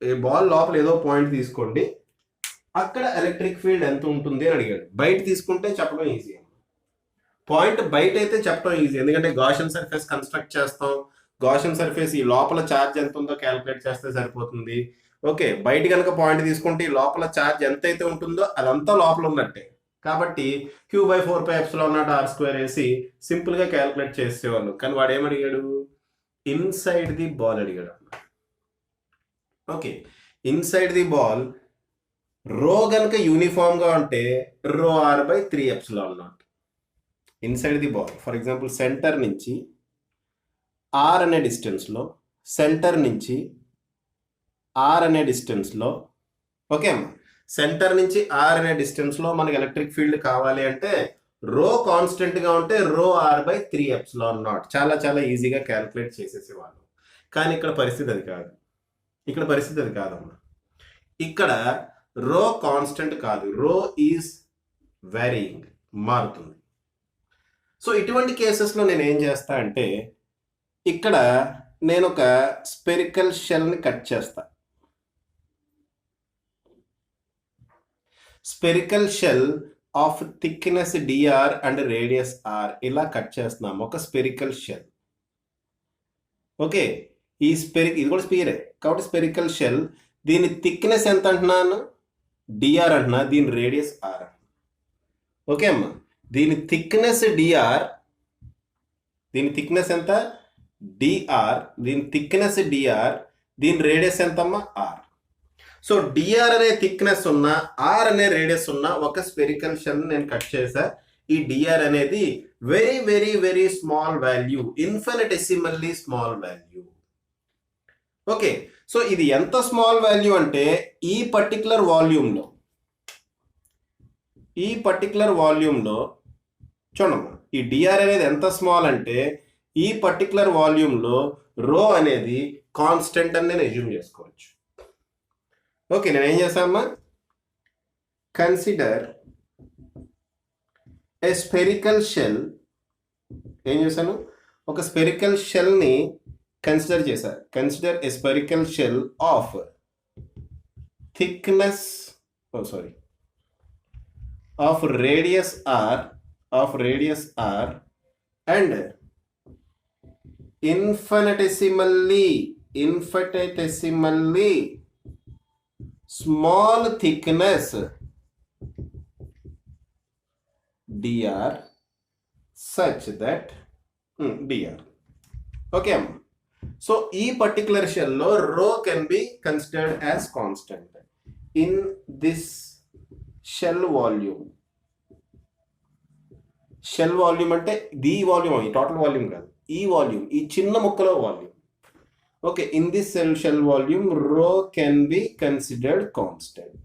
ఈ బాల్ లోపల ఏదో పాయింట్ తీసుకోండి, అక్కడ ఎలక్ట్రిక్ ఫీల్డ్ ఎంత ఉంటుంది అని అడిగాడు. బయట తీసుకుంటే చెప్పడం ఈజీ. పాయింట్ బయట అయితే చెప్పడం ఈజీ, ఎందుకంటే గాషన్ సర్ఫేస్ కన్స్ట్రక్ట్ చేస్తాం. గాషన్ సర్ఫేస్ ఈ లోపల ఛార్జ్ ఎంత ఉందో క్యాలిక్యులేట్ చేస్తే సరిపోతుంది. ఓకే, బయట కనుక పాయింట్ తీసుకుంటే ఈ లోపల ఛార్జ్ ఎంత అయితే ఉంటుందో అదంతా లోపల ఉన్నట్టే. కాబట్టి Q/4πε0r² వేసి సింపుల్ గా క్యాలిక్యులేట్ చేసేవాళ్ళు. కానీ వాడు ఏమడిగాడు? ఇన్సైడ్ ది బాల్ అడిగాడు. ఓకే, ఇన్సైడ్ ది బాల్ రో గనక యూనిఫామ్ గా ఉంటే ρr/3ε0. Inside the ball, for example centre నుంచి ఆర్ అనే డిస్టెన్స్లో, సెంటర్ నుంచి ఆర్ అనే డిస్టెన్స్లో, ఓకే అమ్మా, సెంటర్ నుంచి ఆర్ అనే డిస్టెన్స్లో మనకి ఎలక్ట్రిక్ ఫీల్డ్ కావాలి అంటే రో కాన్స్టెంట్గా ఉంటే ρr/3ε0. చాలా చాలా ఈజీగా క్యాలిక్యులేట్ చేసేసేవాళ్ళు. కానీ ఇక్కడ పరిస్థితి అది కాదు. ఇక్కడ పరిస్థితి అది కాదమ్మా. ఇక్కడ రో కాన్స్టెంట్ కాదు, రో ఈజ్ వేరియింగ్, మారుతుంది. సో ఇటువంటి కేసెస్లో నేను ఏం చేస్తా అంటే ఇక్కడ నేను ఒక స్పెరికల్ షెల్ని కట్ చేస్తా. Spherical shell of thickness dr and radius r ఇలా కట్ చేస్తున్నాం. ఒక స్పెరికల్ షెల్. ఓకే, ఈ ఇది కూడా స్పియరే కాబట్టి స్పెరికల్ షెల్. దీని థిక్నెస్ ఎంత అంటున్నాను? dr అంటున్నా, దీని రేడియస్ r. ఓకే అమ్మా, దీని థిక్నెస్ dr, దీని థిక్నెస్ ఎంత? dr, దీని థిక్నెస్ dr, దీని రేడియస్ ఎంతమ్మా? r. సో dr అనే థిక్నెస్ ఉన్న, r అనే రేడియస్ ఉన్న ఒక స్పెరికల్ షెల్ నేను కట్ చేసా. ఈ dr అనేది very very very small value, infinitesimally small value. Okay, so ఇది ఎంత స్మాల్ వాల్యూ అంటే ఈ పర్టికులర్ వాల్యూమ్లో, చూడమ్మా, ఈ dr అనేది ఎంత స్మాల్ అంటే ఈ పర్టికులర్ వాల్యూమ్లో రో అనేది కాన్స్టెంట్ అని నేను అజ్యూమ్ చేసుకోవచ్చు. ఓకే, నేను ఏం చేస్తానమ్మా? Consider a spherical shell. ఏం చేశాను? ఒక స్పెరికల్ షెల్ని కన్సిడర్ చేశారు. Consider a spherical shell of thickness, of radius r, and infinitesimally small thickness dr such that dr. Okay, so e particular shell lo rho can be considered as constant in this shell volume. Shell volume అంటే the volume, ఈ total volume కాదు, ఈ volume, ఈ చిన్న ముక్కలో volume. Okay, in this shell volume rho can be considered constant.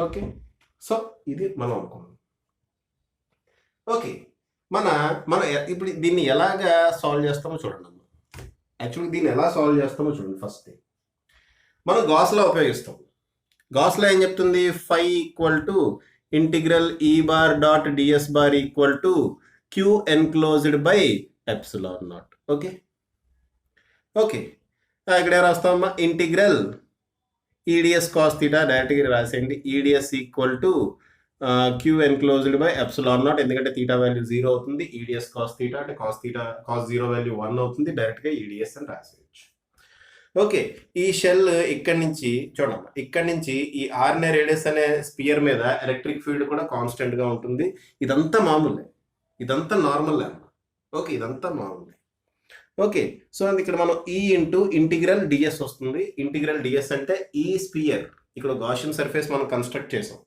Okay, so ఇది మనం అనుకున్నాం. ఓకే, మన ఇప్పుడు దీన్ని ఎలాగా సాల్వ్ చేస్తామో చూడండి అమ్మా. యాక్చువల్గా దీన్ని ఎలా సాల్వ్ చేస్తామో చూడండి. ఫస్ట్ మనం గాస్లా ఉపయోగిస్తాం. గాస్లా ఏం చెప్తుంది? Phi equal to integral E bar dot DS bar equal to queue enclosed by epsilon naught. Okay, ఇక్కడ రాస్తామమ్మా? ఇంటిగ్రల్ ఈడిఎస్ కాస్ థీటా డైరెక్ట్గా రాసేయండి. EDS equal to queue enclosed by epsilon naught, ఎందుకంటే థీటా వాల్యూ 0 అవుతుంది. EDS cos theta అంటే cos 0 value 1 అవుతుంది. డైరెక్ట్గా EDS అని రాసేయచ్చు. ఓకే, ఈ షెల్ ఇక్కడి నుంచి చూడమ్మా, ఇక్కడి నుంచి ఈ ఆర్నే రేడియస్ అనే స్పియర్ మీద ఎలక్ట్రిక్ ఫీల్డ్ కూడా కాన్స్టెంట్ గా ఉంటుంది. ఇదంతా మామూలే, ఇదంతా నార్మల్ అమ్మా. ఓకే, ఇదంతా మామూలే. ఓకే, సో ఇక్కడ మనం ఈ ఇంటూ ఇంటిగ్రల్ డిఎస్ వస్తుంది. ఇంటిగ్రల్ డిఎస్ అంటే ఈ స్పియర్, ఇక్కడ గాషన్ సర్ఫేస్ మనం కన్స్ట్రక్ట్ చేసాం.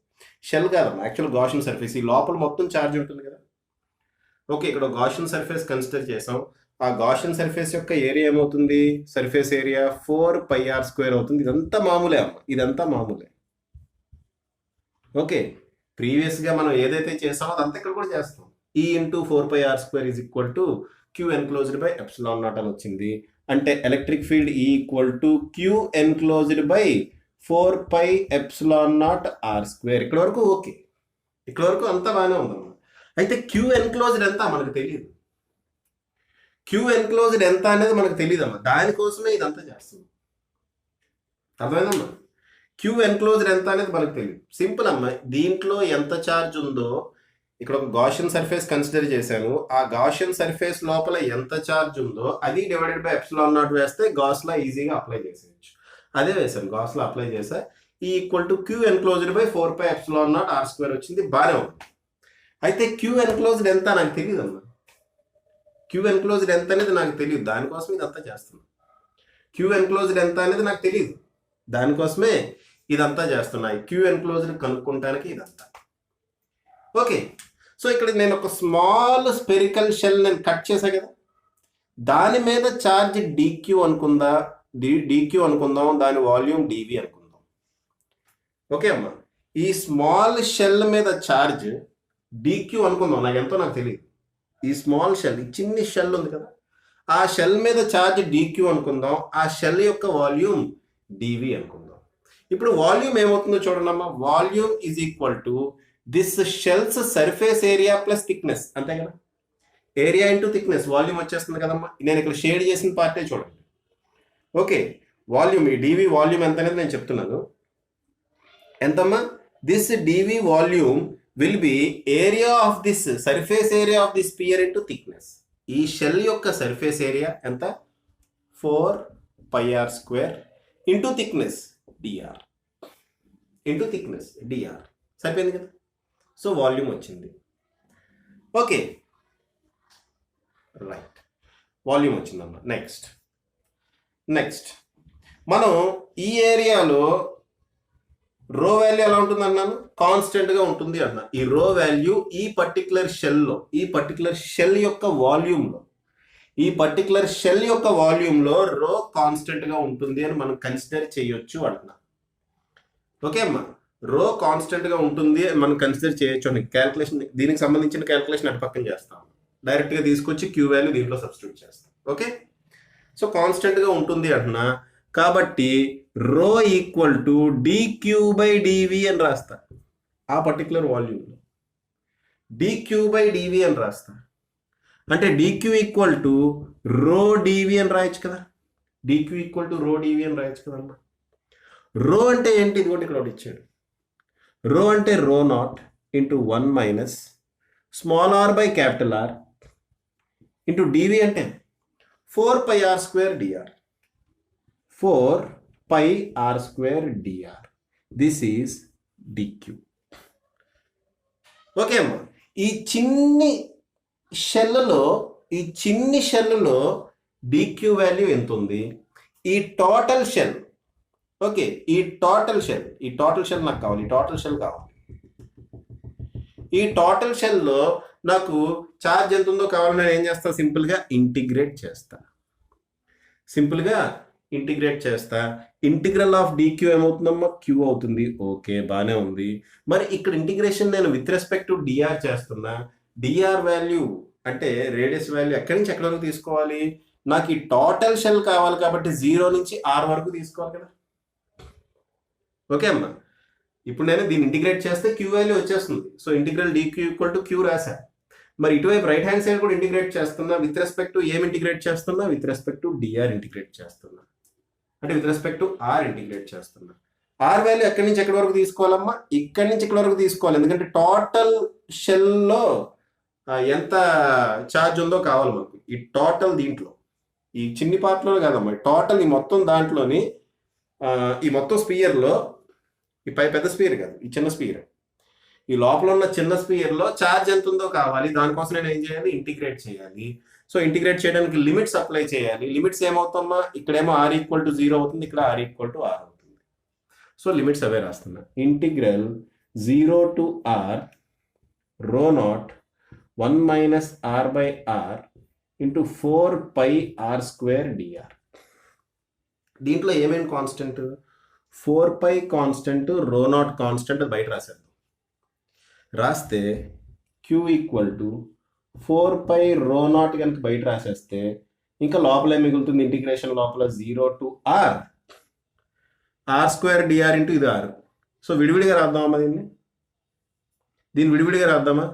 షెల్ కాదమ్మా, యాక్చువల్ గాషన్ సర్ఫేస్. ఈ లోపల మొత్తం ఛార్జ్ ఉంటుంది కదా. ఓకే, ఇక్కడ గాషన్ సర్ఫేస్ కన్సిడర్ చేసాం. ఆ గాషియన్ సర్ఫేస్ యొక్క ఏరియా ఏమవుతుంది? సర్ఫేస్ ఏరియా 4πr² అవుతుంది. ఇదంతా మామూలే అమ్మ, ఇదంతా మామూలే. ఓకే, ప్రీవియస్గా మనం ఏదైతే చేసామో అదంతా ఇక్కడ కూడా చేస్తాం. E into 4πr² is equal to Q enclosed by epsilon naught అని వచ్చింది. అంటే electric field E equal to Q enclosed by 4πε0r². ఇక్కడ వరకు ఓకే, ఇక్కడ వరకు అంతా బాగానే ఉందమ్మా. అయితే Q ఎన్క్లోజ్డ్ ఎంత మనకు తెలియదు. Q ఎన్క్లోజ్డ్ ఎంత అనేది మనకు తెలియదమ్మా, దానికోసమే ఇదంతా చేస్తుంది. అర్థమైందమ్మా? Q ఎన్క్లోజ్డ్ ఎంత అనేది మనకు తెలియదు. సింపుల్ అమ్మా, దీంట్లో ఎంత ఛార్జ్ ఉందో ఇక్కడ ఒక గాషియన్ సర్ఫేస్ కన్సిడర్ చేశాను. ఆ గాషియన్ సర్ఫేస్ లోపల ఎంత ఛార్జ్ ఉందో అది డివైడెడ్ బై ε0 వేస్తే గాస్లా ఈజీగా అప్లై చేసేయచ్చు. అదే వేసాను, గాస్లా అప్లై చేసా. ఈ equal to Q enclosed by 4πε0r² వచ్చింది, బాగానే ఉంది. అయితే Q ఎన్క్లోజ్డ్ ఎంత నాకు తెలియదు అమ్మా. Q ఎన్క్లోజ్డ్ ఎంత అనేది నాకు తెలియదు, దానికోసం ఇదంతా చేస్తున్నా. Q ఎన్క్లోజ్డ్ ఎంత అనేది నాకు తెలియదు, దానికోసమే ఇదంతా చేస్తున్నాయి. Q ఎన్క్లోజ్డ్ కనుక్కుంటానికి ఇదంతా. ఓకే, సో ఇక్కడ నేను ఒక స్మాల్ స్పెరికల్ షెల్ నేను కట్ చేశా కదా, దాని మీద ఛార్జ్ dq అనుకుందా, dq అనుకుందాం, దాని వాల్యూమ్ dv అనుకుందాం. ఓకే అమ్మా, ఈ స్మాల్ షెల్ మీద ఛార్జ్ dq అనుకుందాం, నాకు ఎంతో నాకు తెలియదు. ఈ స్మాల్ షెల్, ఈ చిన్ని షెల్ ఉంది కదా, ఆ షెల్ మీద ఛార్జ్ dq అనుకుందాం, ఆ షెల్ యొక్క వాల్యూమ్ dv అనుకుందాం. ఇప్పుడు వాల్యూమ్ ఏమవుతుందో చూడండి అమ్మా. Volume is equal to this shells surface area plus thickness, అంతే కదా. ఏరియా ఇంటూ థిక్నెస్, వాల్యూమ్ వచ్చేస్తుంది కదమ్మా. నేను ఇక్కడ షేడ్ చేసిన పార్టే చూడండి. ఓకే, వాల్యూమ్, ఈ dv వాల్యూమ్ ఎంత అనేది నేను చెప్తున్నాను. ఎంతమ్మా? This dv volume will be area of this surface area of this sphere into thickness. ఈ షెల్ యొక్క సర్ఫేస్ ఏరియా ఎంత? 4πr² into thickness dr, into thickness dr. సరిపోయింది కదా. సో వాల్యూమ్ వచ్చింది. ఓకే రైట్, వాల్యూమ్ వచ్చిందమ్మా. నెక్స్ట్ మనం ఈ ఏరియాలో రో వాల్యూ ఎలా ఉంటుంది అన్నాను? కాన్స్టెంట్గా ఉంటుంది అన్నా. ఈ రో వాల్యూ ఈ పర్టికులర్ షెల్లో, ఈ పర్టికులర్ షెల్ యొక్క వాల్యూమ్లో, ఈ పర్టికులర్ షెల్ యొక్క వాల్యూమ్లో రో కాన్స్టెంట్గా ఉంటుంది అని మనం కన్సిడర్ చేయొచ్చు అంటున్నా. ఓకే అమ్మా, రో కాన్స్టెంట్గా ఉంటుంది అని మనం కన్సిడర్ చేయొచ్చు అని క్యాల్కులేషన్, దీనికి సంబంధించిన క్యాల్కులేషన్ అటు పక్కన చేస్తాం. డైరెక్ట్గా తీసుకొచ్చి క్యూ వాల్యూ దీంట్లో సబ్స్టిట్యూట్ చేస్తాం. ఓకే, సో కాన్స్టెంట్గా ఉంటుంది అంటున్నా కాబట్టి రో ఈక్వల్ టు dq/dv అని రాస్తా. ఆ పర్టికులర్ వాల్యూమ్లో dq/dv అని రాస్తా. అంటే dq ఈక్వల్ టు రో dv అని రాయొచ్చు కదా. dq ఈక్వల్ టు రో dv అని రాయొచ్చు కదమ్మా. రో అంటే ఏంటి? ఇది కూడా ఇక్కడ ఒకటి ఇచ్చాడు. రో అంటే రో naught into 1 minus small r by capital R into dv అంటే 4πr² dr. 4πr² dr. This is dq. Okay అమ్మా, ఈ చిన్ని షెల్లో dq వాల్యూ ఎంత ఉంది? ఈ టోటల్ షెల్, ఓకే, ఈ టోటల్ షెల్ నాకు కావాలి. ఈ టోటల్ షెల్లో నాకు ఛార్జ్ ఎంత ఉందో కావాలని నేను ఏం చేస్తా? సింపుల్గా ఇంటిగ్రేట్ చేస్తా. Integral of dq ఏమవుతుందమ్మా? q అవుతుంది. ఓకే, బాగానే ఉంది. మరి ఇక్కడ ఇంటిగ్రేషన్ నేను విత్ రెస్పెక్ట్ టు dr చేస్తున్నా. dr వాల్యూ అంటే రేడియస్ వాల్యూ ఎక్కడి నుంచి ఎక్కడి వరకు తీసుకోవాలి? నాకు ఈ టోటల్ షెల్ కావాలి కాబట్టి 0 నుంచి r వరకు తీసుకోవాలి కదా. ఓకే అమ్మా, ఇప్పుడు నేను దీన్ని ఇంటిగ్రేట్ చేస్తే q వాల్యూ వచ్చేస్తుంది. So integral dq equal to q రాసా. మరి ఇటువైపు రైట్ హ్యాండ్ సైడ్ కూడా ఇంటిగ్రేట్ చేస్తున్నా. విత్ రెస్పెక్ట్ టు ఏం ఇంటిగ్రేట్ చేస్తున్నా? With respect to dr integrate చేస్తున్నా. అంటే with respect to r integrate చేస్తున్నా. r వాల్యూ ఎక్కడి నుంచి ఎక్కడి వరకు తీసుకోవాలమ్మా? ఇక్కడి నుంచి ఇక్కడి వరకు తీసుకోవాలి. ఎందుకంటే టోటల్ షెల్లో ఎంత ఛార్జ్ ఉందో కావాలి మనకు. ఈ టోటల్ దీంట్లో, ఈ చిన్ని పార్ట్లో కాదమ్మా, టోటల్ ఈ మొత్తం దాంట్లోని, ఈ మొత్తం స్పియర్లో, ఈ పెద్ద స్పియర్ కాదు, ఈ చిన్న స్పియర్, ఈ లోపల ఉన్న చిన్న స్పియర్లో ఛార్జ్ ఎంత ఉందో కావాలి. దానికోసం నేను ఏం చేయాలి? ఇంటిగ్రేట్ చేయాలి. సో ఇంటిగ్రేట్ చేయడానికి లిమిట్స్ అప్లై చేయాలి. లిమిట్స్ ఏమవుతామా? ఇక్కడేమో r ఈక్వల్ టు 0 అవుతుంది, ఇక్కడ r ఈక్వల్ టు r అవుతుంది. సో లిమిట్స్ అవే రాస్తున్నా. ఇంటిగ్రల్ 0 టు r రో not 1 minus r by r into 4πr² dr. దీంట్లో ఏమేమి కాన్స్టెంట్? 4π కాన్స్టెంట్, రో నాట్ కాన్స్టెంట్ బయట రాస్తే q equal to 4π rho not కనుక బయట రాసేస్తే ఇంకా లోపల ఏం మిగులుతుంది? ఇంటిగ్రేషన్ లోపల 0 to r² dr ఇంటూ ఇది r. సో విడివిడిగా రాద్దామా దీన్ని విడివిడిగా రాద్దామా?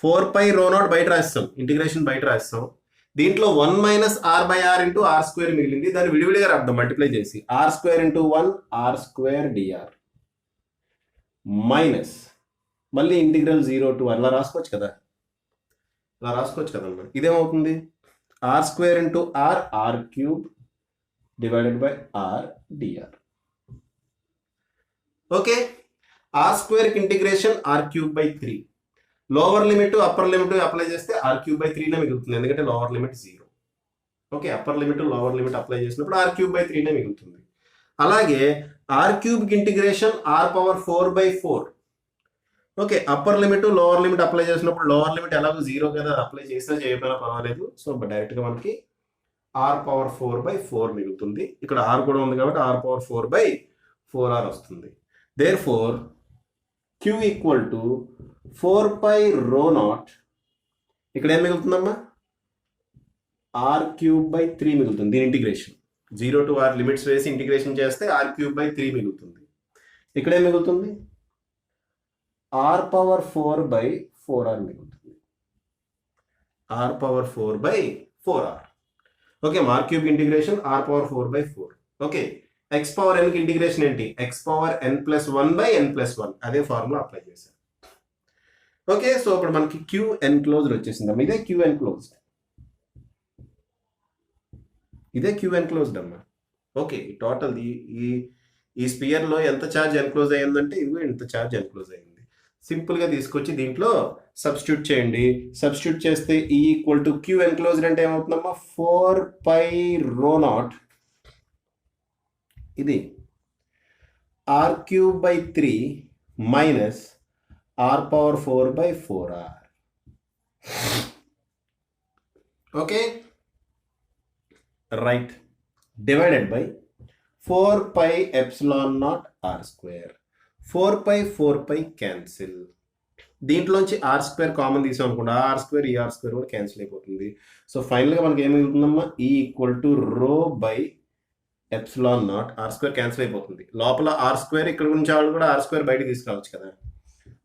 4π రో నాట్ బయట రాస్తాం, ఇంటిగ్రేషన్ బయట రాస్తాం. దీంట్లో 1 - r/r ఇంటూ r² మిగిలింది, దాన్ని విడివిడిగా రాద్దాం మల్టిప్లై చేసి. r² into 1 r² dr minus మళ్ళీ ఇంటిగ్రల్ 0 to అలా రాసుకోవచ్చు కదా, అలా రాసుకోవచ్చు కదమ్మా. ఇదేమవుతుంది? r² into r³ divided by r dr. Okay, r² integration r³/3. Lower limit upper limit apply చేస్తే r³/3నే మిగులుతుంది, ఎందుకంటే lower limit 0. Okay, upper limit lower limit apply చేసినప్పుడు r³/3నే మిగులుతుంది. అలాగే r³ integration r⁴/4. Okay, upper limit lower limit apply చేసినప్పుడు lower limit ఎలాగో 0 కదా, apply చేసినా చేయకపోయినా పర్వాలేదు. సో డైరెక్ట్గా మనకి r⁴/4 మిగులుతుంది. ఇక్కడ r కూడా ఉంది కాబట్టి r⁴/4r వస్తుంది. Therefore q equal to 4π rho not, ఇక్కడ ఏం మిగులుతుందమ్మా? r³/3 మిగులుతుంది. దీని ఇంటిగ్రేషన్ 0 to r లిమిట్స్ వేసి ఇంటిగ్రేషన్ చేస్తే r³/3 మిగులుతుంది. ఇక్కడ ఏం మిగులుతుంది? r⁴/4r మిగులుతుంది. r⁴/4r. Okay, r³ integration r⁴/4. Okay, x⁴n కి ఇంటిగ్రేషన్ ఏంటి? x⁴n+1/n+1. అదే ఫార్ములా అప్లై చేశారు. ఓకే, సో ఇప్పుడు మనకి qn క్లోజ్డ్ వచ్చేసింది అమ్మా. ఇదే qn క్లోజ్డ్, ఇదే qn క్లోజ్డ్ అమ్మా. ఓకే, టోటల్ ఈ స్పియర్లో ఎంత ఛార్జ్ ఎన్క్లోజ్ అయ్యిందంటే ఇదిగో ఇంత ఛార్జ్ ఎన్క్లోజ్ అయ్యింది. సింపుల్గా తీసుకొచ్చి దీంట్లో సబ్స్టిట్యూట్ చేయండి. సబ్స్టిట్యూట్ చేస్తే ఈ ఈక్వల్ టు q ఎన్క్లోజ్డ్ అంటే ఏమవుతుందమ్మా? 4π రో నాట్, ఇది r³/3 minus r⁴/4r. Okay, right, divided by 4π ε0 r². 4π cancel. దీంట్లోంచి r² కామన్ తీసాం అనుకోండి, r² ఈ r² కూడా క్యాన్సిల్ అయిపోతుంది. సో ఫైనల్గా మనకి ఏమి మిగులుతుందమ్మా? ఈ ఈక్వల్ టు ρ/ε0. r² క్యాన్సిల్ అయిపోతుంది. లోపల r² ఇక్కడ నుంచి వాళ్ళు కూడా r² బయటకు తీసుకురావచ్చు కదా.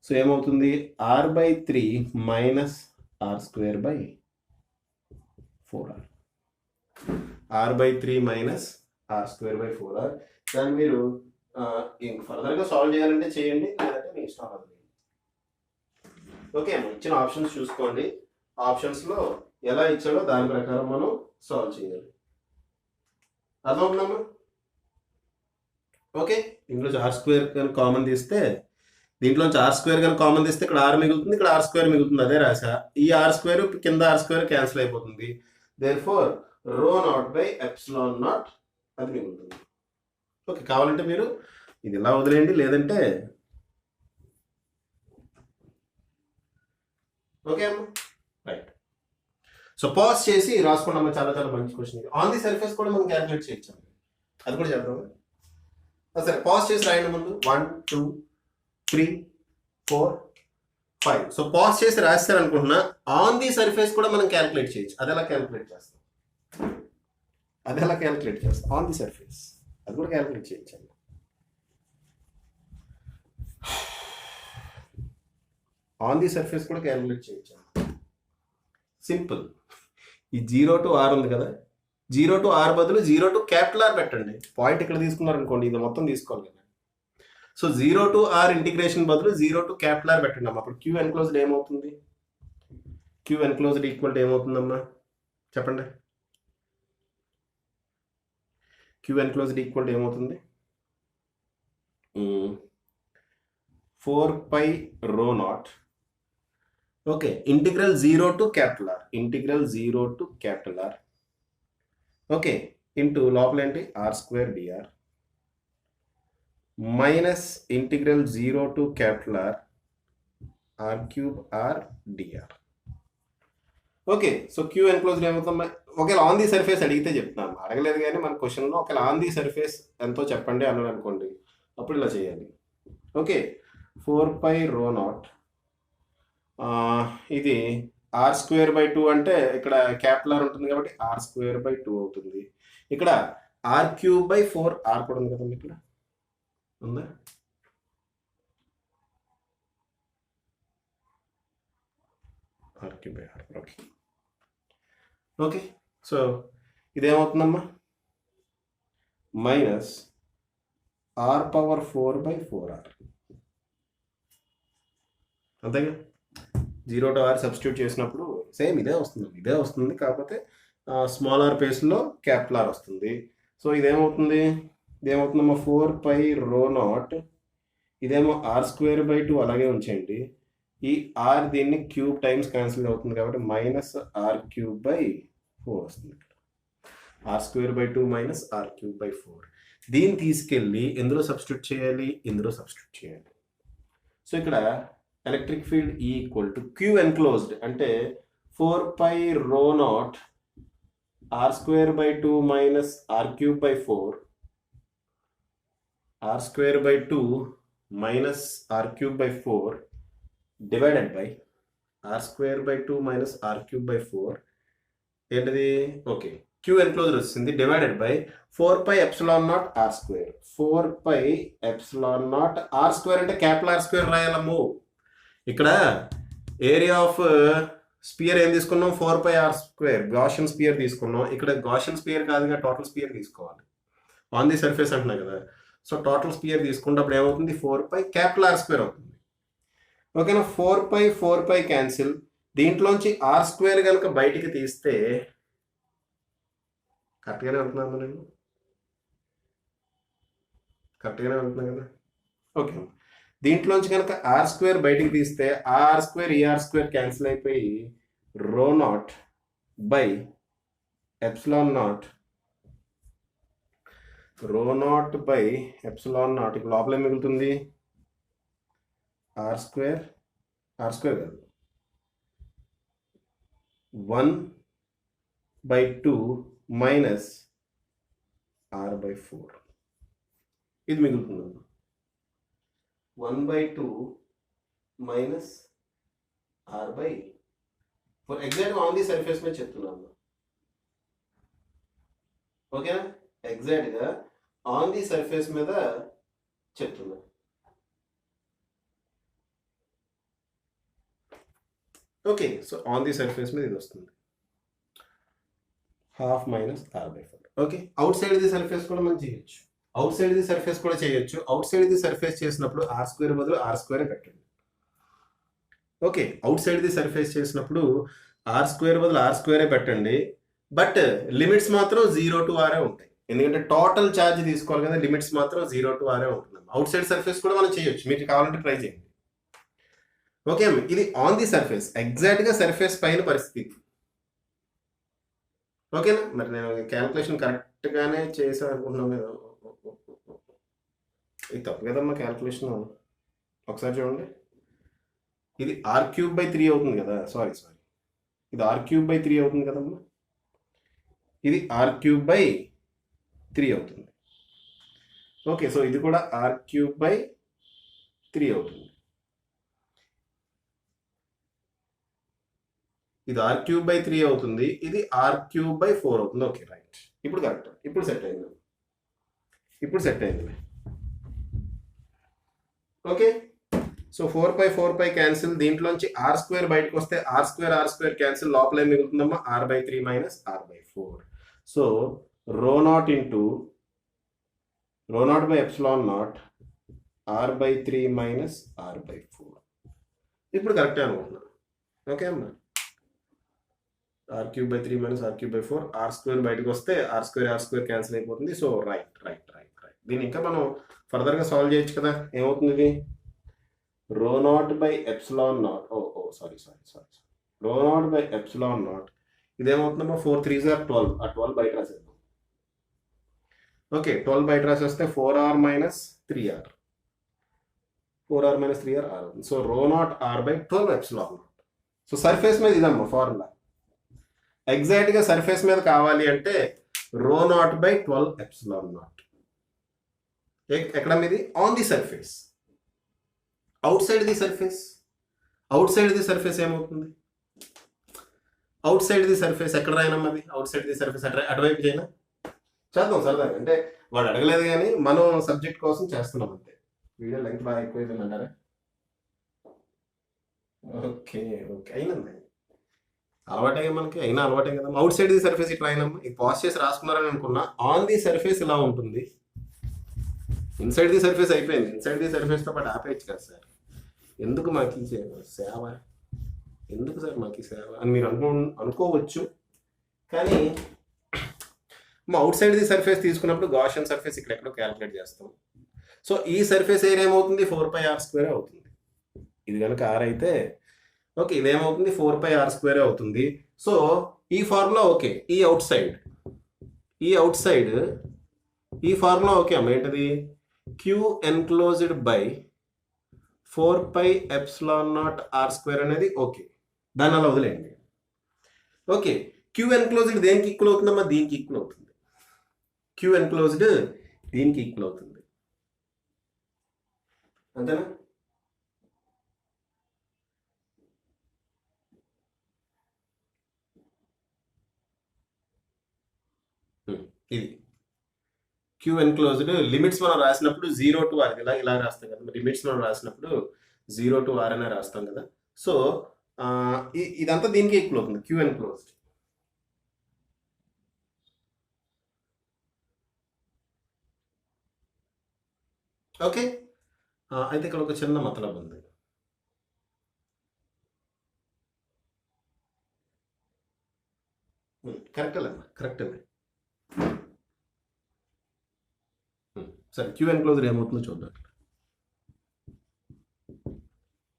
సో ఏమవుతుంది? r/3 minus r²/4r. r/3 minus r²/4r. దాన్ని మీరు ఇంక ఫర్దర్గా సాల్వ్ చేయాలంటే చేయండి, లేదంటే మీ ఇష్టం అది. ఓకే, ఇచ్చిన ఆప్షన్స్ చూసుకోండి. ఆప్షన్స్లో ఎలా ఇచ్చాడో దాని ప్రకారం మనం సాల్వ్ చేయాలి. అర్థమవుతుందమ్మా? ఓకే, దీంట్లోంచి r² కానీ కామన్ తీస్తే, దీంట్లోంచి r² కానీ కామన్ తీస్తే ఇక్కడ r మిగులుతుంది, ఇక్కడ r² మిగులుతుంది. అదే రాసా. ఈ r² కింద r² క్యాన్సిల్ అయిపోతుంది. దేర్ఫోర్ ρ0/ε0 అది మిగులుతుంది. ఓకే, కావాలంటే మీరు ఇది ఇలా వదిలేయండి, లేదంటే ఓకే అమ్మా, రైట్. సో పాజ్ చేసి రాసుకున్నాము. చాలా చాలా మంచి క్వశ్చన్. ఆన్ ది సర్ఫేస్ కూడా మనం క్యాలిక్యులేట్ చేయొచ్చాము, అది కూడా చేద్దాం. సరే, పాజ్ చేసి రాయండి ముందు. 1 2 3 4 5. సో పాజ్ చేసి రాస్తారు అనుకుంటున్నా. ఆన్ ది సర్ఫేస్ కూడా మనం క్యాలిక్యులేట్ చేయొచ్చు. అది ఎలా క్యాలిక్యులేట్ చేస్తాం? ఆన్ ది సర్ఫేస్ అది కూడా క్యాలిక్యులేట్ చేయొచ్చు. ఆన్ ది సర్ఫేస్ కూడా క్యాలిక్యులేట్ చేయొచ్చు. సింపుల్. ఈ 0 to r ఉంది కదా, 0 to r బదులు 0 to R పెట్టండి. పాయింట్ ఇక్కడ తీసుకున్నారనుకోండి, ఇది మొత్తం తీసుకోవాలి కదా. సో 0 to r ఇంటిగ్రేషన్ బదులు 0 to R పెట్టండి అమ్మా. అప్పుడు q ఎన్క్లోజ్డ్ ఏమవుతుంది? q ఎన్క్లోజ్డ్ ఈక్వల్ టు ఏమవుతుందమ్మా చెప్పండి? q ఎన్క్లోజ్డ్ ఈక్వల్ టు ఏమవుతుంది? 4π rho naught. Okay, integral 0 to R, integral 0 to R. Okay, into లోపల ఏంటి? r² dr minus integral 0 to R r³ r dr. Okay, so Q enclosed ఏమవుతాం? ఒకవేళ on the surface అడిగితే చెప్తున్నాను, అడగలేదు కానీ మన క్వశ్చన్లో ఒకవేళ ఆన్ ది సర్ఫేస్ ఎంతో చెప్పండి అన్నాడు అనుకోండి, అప్పుడు ఇలా చేయాలి. ఓకే, 4πρ0 ఇది r²/2 అంటే ఇక్కడ క్యాపిటల్ ఉంటుంది కాబట్టి r²/2 అవుతుంది. ఇక్కడ r³/4 r కూడా ఉంది కదండి, ఇక్కడ ఉందా? r³/r. ఓకే ఓకే, సో ఇదేమవుతుందమ్మా? Minus r⁴/4r. అంతేగా, 0 to r సబ్స్టిట్యూట్ చేసినప్పుడు సేమ్ ఇదే వస్తుంది కాకపోతే స్మాల్ ఆర్ ప్లేస్లో క్యాపిటల్ ఆర్ వస్తుంది. సో ఇదేమవుతుందమ్మా? 4πρ0, ఇదేమో r²/2 అలాగే ఉంచేయండి. ఈ ఆర్ దీన్ని క్యూబ్ టైమ్స్ క్యాన్సిల్ అవుతుంది కాబట్టి -r³/4 వస్తుంది. r²/2 minus r³/4. దీన్ని తీసుకెళ్ళి ఎందులో సబ్స్టిట్యూట్ చేయాలి? ఇందులో సబ్స్టిట్యూట్ చేయాలి. సో ఇక్కడ electric field equal to queue enclosed అంటే 4πρ0 r²/2 minus r³/4, r²/2 minus r³/4 divided by r²/2 minus r³/4 ఏంటిది? ఓకే, క్యూ ఎన్క్లోజ్డ్ వస్తుంది డివైడెడ్ బై 4πε0 r². 4πε0 r² అంటే క్యాపిటల్ r² రాయాలము. ఇక్కడ ఏరియా ఆఫ్ స్పియర్ ఏం తీసుకున్నాం? 4πr². Gaussian spear తీసుకున్నాం. ఇక్కడ Gaussian spear కాదుగా, టోటల్ స్పియర్ తీసుకోవాలి. ఆన్ ది సర్ఫేస్ అంటున్నా కదా, సో టోటల్ స్పియర్ తీసుకున్నప్పుడు ఏమవుతుంది? 4π క్యాపిటల్ r² అవుతుంది. ఓకేనా? 4π క్యాన్సిల్. దీంట్లోంచి r² కనుక బయటికి తీస్తే కరెక్ట్గానే వెళ్తున్నాను నేను, కరెక్ట్గానే వెళ్తున్నాను కదా. ఓకే, దీంట్లోంచి కనుక r² బయటికి తీస్తే r² ఈ r² క్యాన్సిల్ అయిపోయి ρ0/ε0 ρ0/ε0 ఇక్కడ లోపల ఏం మిగులుతుంది? r² కాదు, 1/2 మైనస్ r/4 ఇది మిగులుతుంది. 1/2 మైనస్ r/4 ఎగ్జాక్ట్గా ఆన్ ది సర్ఫేస్ మీద చెప్తున్నాను. ఓకేనా? ఎగ్జాక్ట్గా ఆన్ ది సర్ఫేస్ మీద చెప్తున్నా. Okay, so on the surface మీద ఇది వస్తుంది 1/2 minus r/4. Okay, outside the surface కూడా మనం చేయొచ్చు. అవుట్ సైడ్ ది సర్ఫేస్ కూడా చేయొచ్చు. అవుట్ సైడ్ ది సర్ఫేస్ చేసినప్పుడు r² బదులు r² పెట్టండి. Okay, outside the surface చేసినప్పుడు r² బదులు r² పెట్టండి. బట్ లిమిట్స్ మాత్రం 0 to r ఉంటాయి, ఎందుకంటే టోటల్ ఛార్జ్ తీసుకోవాలి కదా. లిమిట్స్ మాత్రం 0 to r ఉంటుంది. అవుట్ సైడ్ సర్ఫేస్ కూడా మనం చేయొచ్చు, మీకు కావాలంటే ట్రై చేయండి. ఓకే, ఇది ఆన్ ది సర్ఫేస్, ఎగ్జాక్ట్గా సర్ఫేస్ పైన పరిస్థితి. ఓకేనా? మరి నేను క్యాల్కులేషన్ కరెక్ట్గానే చేసాను అనుకుంటున్నాను కదా. ఇది తప్పు కదమ్మా క్యాల్కులేషన్. ఒకసారి చూడండి, ఇది r³/3 అవుతుంది కదా. సారీ, ఇది r³/3 అవుతుంది కదమ్మా. ఇది r³/3 అవుతుంది. ఓకే, సో ఇది కూడా r³/3 అవుతుంది. ఇది r³/3 అవుతుంది, ఇది r³/4 అవుతుంది. Okay, right. ఇప్పుడు కరెక్ట్, ఇప్పుడు సెట్ అయింది. Okay, so 4π cancel. దీంట్లోంచి r² బయటకు వస్తే r² క్యాన్సిల్. లోపల ఏం మిగులుతుందమ్మా? r/3 minus r/4. So ρ0/ε0 r/3 minus r/4. ఇప్పుడు కరెక్టే అనుకుంటున్నాను. ఓకే అమ్మా, r³/3 మైనస్ r³/4, r² బయటకు వస్తే r² క్యాన్సిల్ అయిపోతుంది. So right. దీన్ని ఇంకా మనం ఫర్దర్గా సాల్వ్ చేయొచ్చు కదా. ఏమవుతుంది ఇది? ρ0/ε0 సారీ ρ0/ε0 ఇదేమవుతుందమ్మా? 4 3s are 12. ఆ 12 బయట రాసేద్దాం. ఓకే, 12 బయట రాసేస్తే 4r minus 3r, 4r minus 3r అవుతుంది. So ρ0r/12ε0. సో సర్ఫేస్ మీద ఇదమ్మా ఫార్ములా. ఎగ్జాక్ట్గా సర్ఫేస్ మీద కావాలి అంటే రో నాట్ బై 12 ఎప్సిలాన్ నాట్. ఎక్కడ మీది? On the surface. Out side the surface. Out side the surface ఏమవుతుంది? అవుట్ సైడ్ ది సర్ఫేస్ ఎక్కడ రాయినమ్మా? అది అవుట్ సైడ్ ది సర్ఫేస్ అటువైపు చేయనా? చేద్దాం సరదాగా, అంటే వాడు అడగలేదు కానీ మనం సబ్జెక్ట్ కోసం చేస్తున్నాం అంతే. వీడియో లెంగ్త్ బాగా ఎక్కువైందంటారా? ఓకే ఓకే, అయినండి అలవాటే మనకి, అయినా అలవాటే కదా. అవుట్ సైడ్ ది సర్ఫేస్ ఇట్లా అయినమ్మా, ఇది పాస్ చేసి రాసుకున్నారని అనుకున్నా. ఆన్ ది సర్ఫేస్ ఇలా ఉంటుంది. ఇన్సైడ్ ది సర్ఫేస్ అయిపోయింది. ఇన్సైడ్ ది సర్ఫేస్తో పాటు ఆపేయచ్చు కదా సార్. ఎందుకు మాకు ఈ సేవ, ఎందుకు సార్ మాకు ఈ సేవ అని మీరు అనుకోవచ్చు. కానీ మా అవుట్ సైడ్ ది సర్ఫేస్ తీసుకున్నప్పుడు గాషియన్ సర్ఫేస్ ఇక్కడ ఎక్కడో క్యాలిక్యులేట్ చేస్తాం. సో ఈ సర్ఫేస్ ఏరియా ఏమవుతుంది? 4πr² అవుతుంది. ఇది కనుక ఆర్ అయితే ఓకే, ఇదేమవుతుంది? 4πr² అవుతుంది. సో ఈ formula okay. E out side ఈ ఫార్ములా ఓకే అమ్మ. ఏంటది? క్యూ ఎన్క్లోజ్డ్ బై 4πε0r² అనేది ఓకే, దాన్ని అలా వదిలేయండి. ఓకే, క్యూ ఎన్క్లోజ్డ్ దేనికి ఈక్వల్ అవుతుందమ్మా? దీనికి ఈక్వల్ అవుతుంది. క్యూ ఎన్క్లోజ్డ్ దీనికి ఈక్వల్ అవుతుంది, అంతేనా? ఇది క్యూ ఎన్క్లోజ్డ్. లిమిట్స్ మనం రాసినప్పుడు 0 to r ఇలా రాస్తాం కదా. లిమిట్స్ మనం రాసినప్పుడు 0 to r అనే రాస్తాం కదా. సో ఇదంతా దీనికి ఈక్వల్ అవుతుంది, క్యూ ఎన్క్లోజ్డ్. ఓకే, అయితే ఇక్కడ ఒక చిన్న మతలబ్ ఉంది. కరెక్ట్ అమ్మా, కరెక్ట్ అండి. సరే, క్యూ ఎన్క్లోజ్డ్ ఏమవుతుందో చూద్దాం.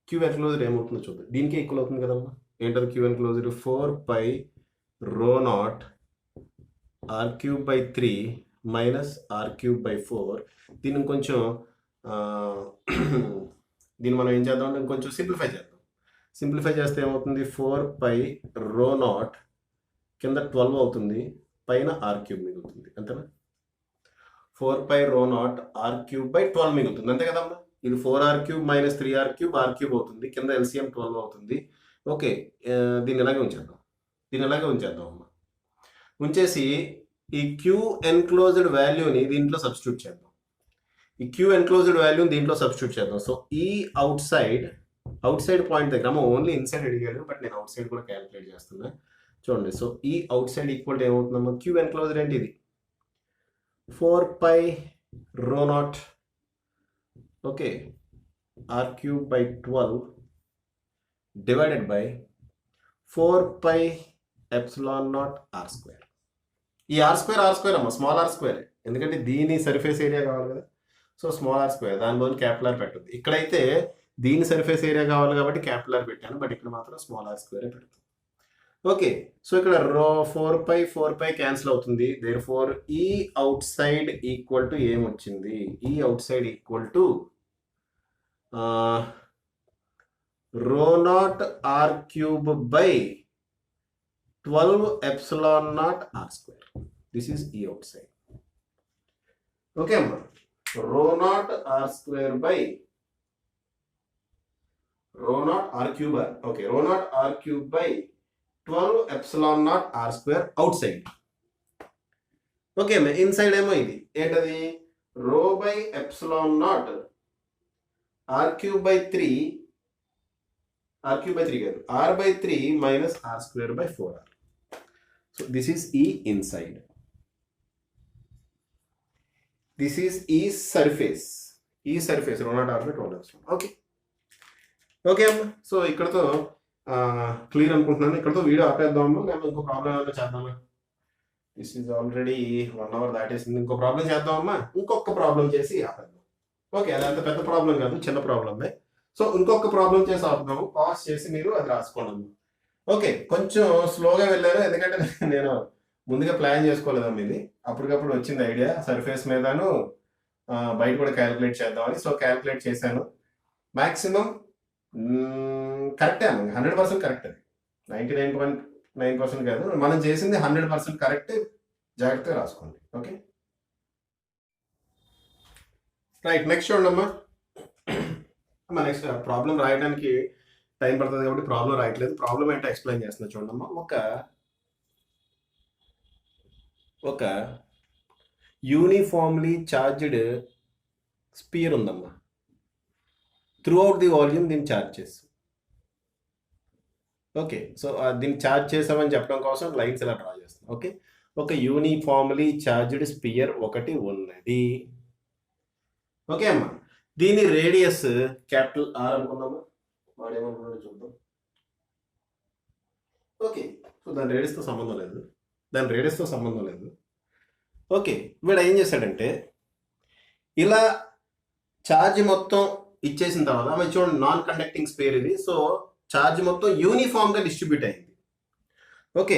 క్యూ ఎన్క్లోజ్డ్ ఏమవుతుందో చూద్దాం. దీనికి ఈక్వల్ అవుతుంది కదమ్మా. ఏంటది క్యూ ఎన్క్లోజ్డ్? 4πρ0 r³/3 -r³/4. దీన్ని కొంచెం దీన్ని మనం ఏం చేద్దాం అంటే కొంచెం సింప్లిఫై చేద్దాం. సింప్లిఫై చేస్తే ఏమవుతుంది? 4πρ0 కింద 12 అవుతుంది, పైన r³ మిగులుతుంది, అంతేనా? 4πρ0 r³/12 మిగులుతుంది, అంతే కదమ్మా. ఇది 4r³ - 3r³ r³ అవుతుంది, కింద LCM 12 అవుతుంది. ఓకే, దీన్ని ఇలాగే ఉంచేద్దాం అమ్మా. ఉంచేసి ఈ క్యూ ఎన్క్లోజ్డ్ వాల్యూని దీంట్లో సబ్స్టిట్యూట్ చేద్దాం. ఈ క్యూ ఎన్క్లోజ్డ్ వాల్యూని దీంట్లో సబ్స్టిట్యూట్ చేద్దాం. So E out side point దగ్గర అమ్మ ఓన్లీ ఇన్సైడ్ అడిగాడు, బట్ నేను అవుట్ సైడ్ కూడా క్యాలిక్యులేట్ చేస్తున్నా. చూడండి, so E out side equal to ఏమవుతుందమ్మా? క్యూ ఎన్క్లోజ్డ్ ఏంటి? ఇది 4πρ0 okay r³/12 divided by 4πε0r². ఈ r² అమ్మ స్మాల్ r², ఎందుకంటే దీని సర్ఫేస్ ఏరియా కావాలి కదా. సో స్మాల్ r², దాని బదులు క్యాపిటల్ R పెట్టద్దు. ఇక్కడైతే దీని సర్ఫేస్ ఏరియా కావాలి కాబట్టి క్యాపిటల్ R పెట్టాను, బట్ ఇక్కడ మాత్రం స్మాల్ r² పెడతాను. ఓకే, సో ఇక్కడ 4π క్యాన్సిల్ అవుతుంది. దేర్ఫోర్ ఈ అవుట్ సైడ్ ఈక్వల్ టు ఏమొచ్చింది? E out side equal to ρ0 r³/12ε0r². This is E out side. Okay అమ్మా, ρ0 r²/12ε0r² అవుట్ సైడ్. ఓకే అమ్మా, ఇన్సైడ్ ఏమో ఇది ఏంటది? ρ/ε0 r³/3 కాదు, r/3 -r²/4r. So this is E inside, this is E surface. ρ0 r/12. Okay okay అమ్మా, సో ఇక్కడతో clear అనుకుంటున్నాను. ఇక్కడతో వీడియో ఆపేద్దాం అమ్మా, లేకపోతే ఇంకో ప్రాబ్లం ఏమైనా చేద్దామా? This is already 1 hour దాటేసింది. ఇంకో ప్రాబ్లం చేద్దామమ్మా. ఇంకొక ప్రాబ్లం చేసి ఆపేద్దాం. ఓకే, అది అంత పెద్ద ప్రాబ్లం కాదు, చిన్న ప్రాబ్లమే. సో ఇంకొక ప్రాబ్లం చేసి ఆపుదాము. పాస్ చేసి మీరు అది రాసుకోండి. ఓకే, కొంచెం స్లోగా వెళ్ళారు, ఎందుకంటే నేను ముందుగా ప్లాన్ చేసుకోలేదమ్మా. ఇది అప్పటికప్పుడు వచ్చింది ఐడియా. సర్ఫేస్ మీదను బయట కూడా క్యాలిక్యులేట్ చేద్దామని. సో క్యాలిక్యులేట్ చేశాను. మ్యాక్సిమం కరెక్టే అమ్మ, 100% కరెక్ట్. అది 99 9% కాదు, మనం చేసింది 100% కరెక్ట్. జాగ్రత్తగా రాసుకోండి. Okay right. నెక్స్ట్ చూడండి అమ్మా. నెక్స్ట్ ప్రాబ్లం రాయడానికి టైం పడుతుంది కాబట్టి ప్రాబ్లం రాయట్లేదు. ప్రాబ్లం ఏంటో ఎక్స్ప్లెయిన్ చేస్తున్నా చూడండి అమ్మా. ఒక యూనిఫామ్లీ చార్జ్డ్ స్పియర్ ఉందమ్మా. త్రూ అవుట్ ది వాల్యూమ్ దీన్ని ఛార్జ్ చేస్తాం. ఓకే, సో దీన్ని ఛార్జ్ చేసామని చెప్పడం కోసం లైన్స్ ఇలా డ్రా చేస్తాం. ఓకే, ఒక యూనిఫామ్లీ చార్జ్డ్ స్పియర్ ఒకటి ఉన్నది. ఓకే అమ్మా, దీని రేడియస్ క్యాపిటల్ ఆర్ అనుకుందామా. వాడేమనుకున్నాడో చూద్దాం. ఓకే, సో దాని రేడియస్తో సంబంధం లేదు. ఓకే, వీడు ఏం చేశాడంటే ఇలా ఛార్జ్ మొత్తం ఇచ్చేసిన తర్వాత ఆమె చూడండి, నాన్ కండక్టింగ్ స్పియర్ ఇది. సో ఛార్జ్ మొత్తం యూనిఫామ్గా డిస్ట్రిబ్యూట్ అయింది. ఓకే,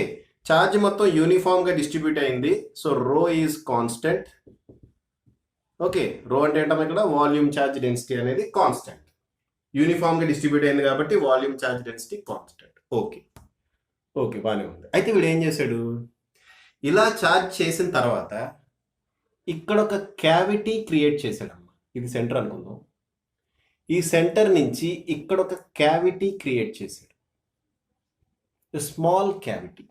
ఛార్జ్ మొత్తం యూనిఫామ్గా డిస్ట్రిబ్యూట్ అయింది. సో రో ఈజ్ కాన్స్టెంట్. ఓకే, రో అంటే ఏంటమ్మా, ఇక్కడ వాల్యూమ్ ఛార్జ్ డెన్సిటీ అనేది కాన్స్టెంట్. యూనిఫామ్గా డిస్ట్రిబ్యూట్ అయింది కాబట్టి volume charge density constant. Okay బాగానే ఉంది. అయితే వీడు ఏం చేశాడు, ఇలా ఛార్జ్ చేసిన తర్వాత ఇక్కడ ఒక క్యావిటీ క్రియేట్ చేశాడమ్మా. ఇది సెంటర్ అనుకుందాం. ఈ సెంటర్ నుంచి ఇక్కడ ఒక క్యావిటీ క్రియేట్ చేశాడు, స్మాల్ క్యావిటీ.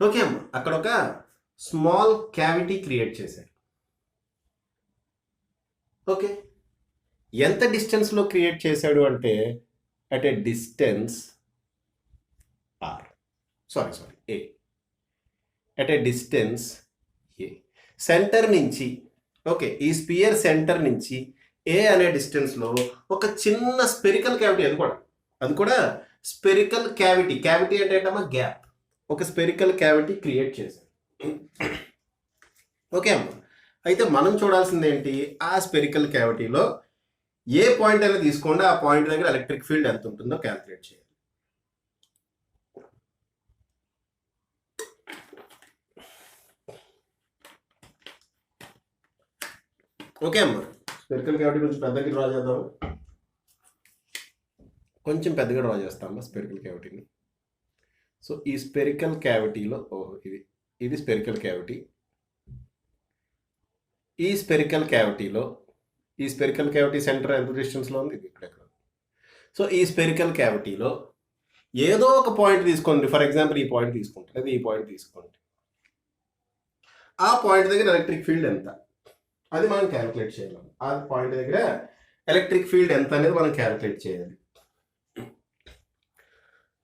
ఓకే అమ్మా, అక్కడ ఒక స్మాల్ క్యావిటీ క్రియేట్ చేశాడు. ఓకే, ఎంత డిస్టెన్స్లో క్రియేట్ చేశాడు అంటే at a distance r, sorry a, at a distance a. Centre నుంచి, ఓకే, ఈ స్పియర్ సెంటర్ నుంచి ఏ అనే డిస్టెన్స్లో ఒక చిన్న స్పెరికల్ క్యావిటీ, అది కూడా స్పెరికల్ క్యావిటీ. క్యావిటీ అంటే ఏంటమ్మా, గ్యాప్. ఒక స్పెరికల్ క్యావిటీ క్రియేట్ చేశాడు. ఓకే అమ్మా, అయితే మనం చూడాల్సింది ఏంటి, ఆ స్పెరికల్ క్యావిటీలో ఏ పాయింట్ అయినా తీసుకోండి, ఆ పాయింట్ దగ్గర ఎలక్ట్రిక్ ఫీల్డ్ ఎంత ఉంటుందో క్యాల్కులేట్ చేయాలి. ఓకే అమ్మా, స్పెరికల్ క్యావిటీ కొంచెం పెద్దగా డ్రా చేద్దాం. కొంచెం పెద్దగా డ్రా చేస్తామా స్పెరికల్ క్యావిటీని. సో ఈ స్పెరికల్ క్యావిటీలో ఇది స్పెరికల్ క్యావిటీ. ఈ స్పెరికల్ క్యావిటీ సెంటర్ ఎంత డిస్టెన్స్లో ఉంది, ఇది ఇక్కడ. సో ఈ స్పెరికల్ క్యావిటీలో ఏదో ఒక పాయింట్ తీసుకోండి. ఫర్ ఎగ్జాంపుల్ ఈ పాయింట్ తీసుకోండి, లేదా ఈ పాయింట్ తీసుకోండి. ఆ పాయింట్ దగ్గర ఎలక్ట్రిక్ ఫీల్డ్ ఎంత, అది మనం క్యాలిక్యులేట్ చేయాలి. ఆ పాయింట్ దగ్గర ఎలక్ట్రిక్ ఫీల్డ్ ఎంత అనేది మనం క్యాలిక్యులేట్ చేయాలి.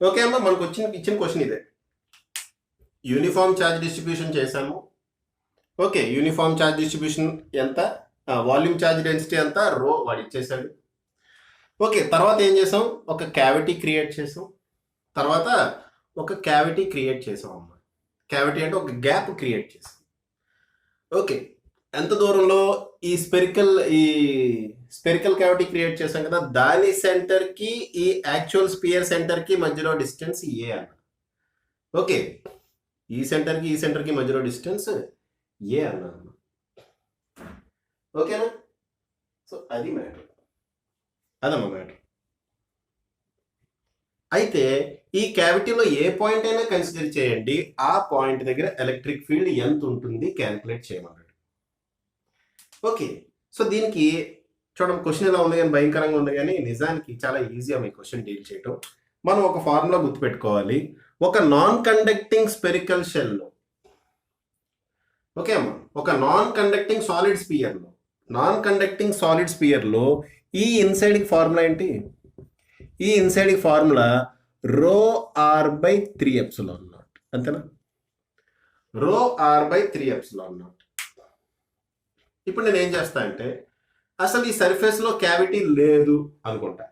ఓకే అమ్మా, మనకు ఇచ్చిన క్వశ్చన్ ఇదే. యూనిఫామ్ ఛార్జ్ డిస్ట్రిబ్యూషన్ చేశాము. ఓకే, యూనిఫామ్ ఛార్జ్ డిస్ట్రిబ్యూషన్ ఎంత, వాల్యూమ్ ఛార్జ్ డెన్సిటీ ఎంత, రో వాడు ఇచ్చేసాడు. ఓకే, తర్వాత ఏం చేసాం, ఒక క్యావిటీ క్రియేట్ చేసాం. అమ్మా. క్యావిటీ అంటే ఒక గ్యాప్ క్రియేట్ చేసాం. ఓకే, ఎంత దూరంలో ఈ స్పెరికల్ క్యావిటీ క్రియేట్ చేసాం కదా, దాని సెంటర్కి ఈ యాక్చువల్ స్పియర్ సెంటర్కి మధ్యలో డిస్టెన్స్ ఏ అన్న. ఓకే, ఈ సెంటర్కి మధ్యలో డిస్టెన్స్ ఏ అన్నా. ఓకేనా, సో అది మ్యాటర్, అదమ్మా మ్యాటర్. అయితే ఈ క్యావిటీలో ఏ పాయింట్ అయినా కన్సిడర్ చేయండి, ఆ పాయింట్ దగ్గర ఎలక్ట్రిక్ ఫీల్డ్ ఎంత ఉంటుంది క్యాల్కులేట్ చేయమన్నాడు. ఓకే, సో దీనికి చూడండి, క్వశ్చన్ ఎలా ఉంది కానీ భయంకరంగా ఉంది, కానీ నిజానికి చాలా ఈజీ అమ్మ ఈ క్వశ్చన్ డీల్ చేయటం. మనం ఒక ఫార్ములా గుర్తుపెట్టుకోవాలి. ఒక నాన్ కండక్టింగ్ స్పెరికల్ షెల్లో, ఓకే అమ్మా, ఒక నాన్ కండక్టింగ్ సాలిడ్ స్పియర్లో ఈ ఇన్సైడ్కి ఫార్ములా ఏంటి, ఈ ఇన్సైడ్కి ఫార్ములా రో ఆర్ బై 3ε0, అంతేనా, రో ఆర్ బై 3ε0. ఇప్పుడు నేను ఏం చేస్తా అంటే, అసలు ఈ సర్ఫేస్లో క్యావిటీ లేదు అనుకుంటా.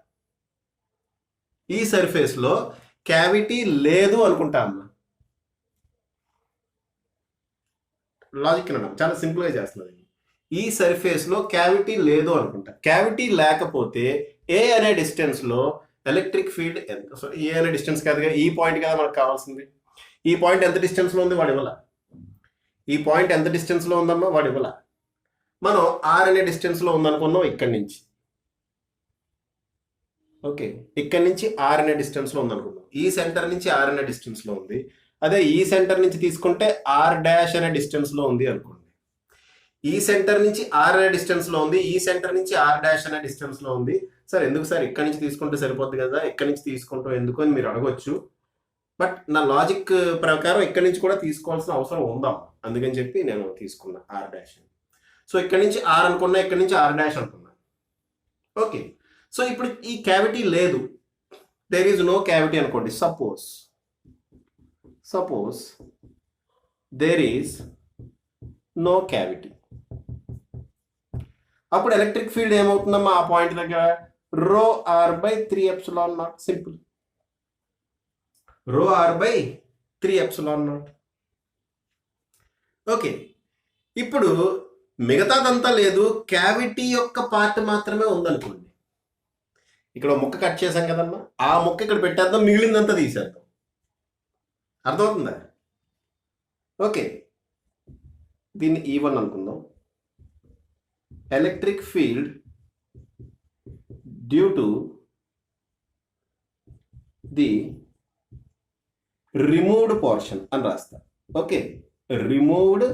ఈ సర్ఫేస్లో క్యావిటీ లేదు అనుకుంటా అమ్మా. లాజిక్ అన్నాం, చాలా సింపుల్గా చేస్తున్నది. ఈ సర్ఫేస్లో క్యావిటీ లేదు అనుకుంటా. క్యావిటీ లేకపోతే ఏ అనే డిస్టెన్స్లో ఎలక్ట్రిక్ ఫీల్డ్ ఎంత. సో ఏ అనే డిస్టెన్స్ కాదుగా, ఈ పాయింట్ కదా మనకు కావాల్సింది. ఈ పాయింట్ ఎంత డిస్టెన్స్లో ఉంది వాడు ఇవ్వాల. ఈ పాయింట్ ఎంత డిస్టెన్స్లో ఉందమ్మా వాడు ఇవ్వాల. మనం ఆర్ అనే డిస్టెన్స్లో ఉందనుకున్నాం ఇక్కడి నుంచి. ఓకే, ఇక్కడ నుంచి ఆర్ అనే డిస్టెన్స్లో ఉంది అనుకుందాం. ఈ సెంటర్ నుంచి ఆర్ అనే డిస్టెన్స్లో ఉంది. అదే ఈ సెంటర్ నుంచి తీసుకుంటే ఆర్ డాష్ అనే డిస్టెన్స్లో ఉంది అనుకోండి. ఈ సెంటర్ నుంచి ఆర్ అనే డిస్టెన్స్లో ఉంది, ఈ సెంటర్ నుంచి ఆర్ డాష్ అనే డిస్టెన్స్లో ఉంది. సార్ ఎందుకు సార్ ఇక్కడ నుంచి తీసుకుంటే సరిపోద్ది కదా, ఇక్కడ నుంచి తీసుకుంటాం ఎందుకు అని మీరు అడగొచ్చు. బట్ నా లాజిక్ ప్రకారం ఇక్కడ నుంచి కూడా తీసుకోవాల్సిన అవసరం ఉందాం, అందుకని చెప్పి నేను తీసుకున్నా ఆర్ డాష్. సో ఇక్కడ నుంచి ఆర్ అనుకున్నా, ఇక్కడ నుంచి ఆర్ డాష్ అనుకున్నా. ఓకే, సో ఇప్పుడు ఈ క్యావిటీ లేదు, దేర్ ఈజ్ నో క్యావిటీ అనుకోండి. Suppose there is no cavity. అప్పుడు ఎలక్ట్రిక్ ఫీల్డ్ ఏమవుతుందమ్మా ఆ పాయింట్ దగ్గర? Rho R by 3ε0. Simple, rho R by 3ε0. Okay, ఇప్పుడు మిగతాదంతా లేదు, క్యావిటీ యొక్క పార్ట్ మాత్రమే ఉందనుకోండి. ఇక్కడ ముక్క కట్ చేసాం కదమ్మా, ఆ ముక్క ఇక్కడ పెట్టేద్దాం, మిగిలిందంతా తీసేద్దాం. అర్థమవుతుందా? ఓకే, దీన్ని E1 అనుకుందాం. Electric field due to the removed portion అని రాస్తా. Okay, removed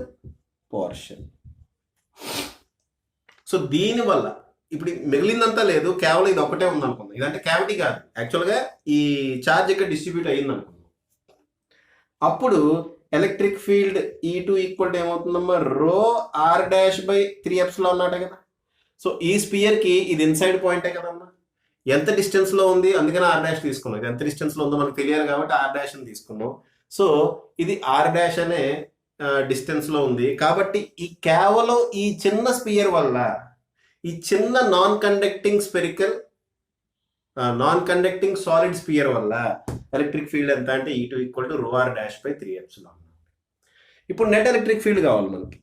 portion. సో దీనివల్ల ఇప్పుడు మిగిలిందంతా లేదు, కేవలం ఇది ఒకటే ఉంది అనుకుందాం. ఇదంటే క్యావిటీ కాదు, యాక్చువల్గా ఈ ఛార్జ్ ఇక్కడ డిస్ట్రిబ్యూట్ అయ్యింది అనుకుందాం. అప్పుడు electric field E2 equal to ఏమవుతుందమ్మా? రో ఆర్ డాష్ బై 3ε0 కదా. సో ఈ స్పియర్కి ఇది ఇన్సైడ్ పాయింటే కదమ్మా. ఎంత డిస్టెన్స్లో ఉంది, అందుకని ఆర్ డాష్ తీసుకున్నాం. ఇది ఎంత డిస్టెన్స్లో ఉందో మనకు తెలియాలి కాబట్టి ఆర్ డాష్ అని తీసుకున్నాం. సో ఇది ఆర్ డాష్ అనే డిస్టెన్స్లో ఉంది కాబట్టి ఈ కేవలం ఈ చిన్న స్పియర్ వల్ల, ఈ చిన్న నాన్ కండక్టింగ్ సాలిడ్ స్పియర్ వల్ల ఎలక్ట్రిక్ ఫీల్డ్ ఎంత అంటే E2 equal to rho R dash by 3ε0. ఇప్పుడు నెట్ ఎలక్ట్రిక్ ఫీల్డ్ కావాలి మనకి.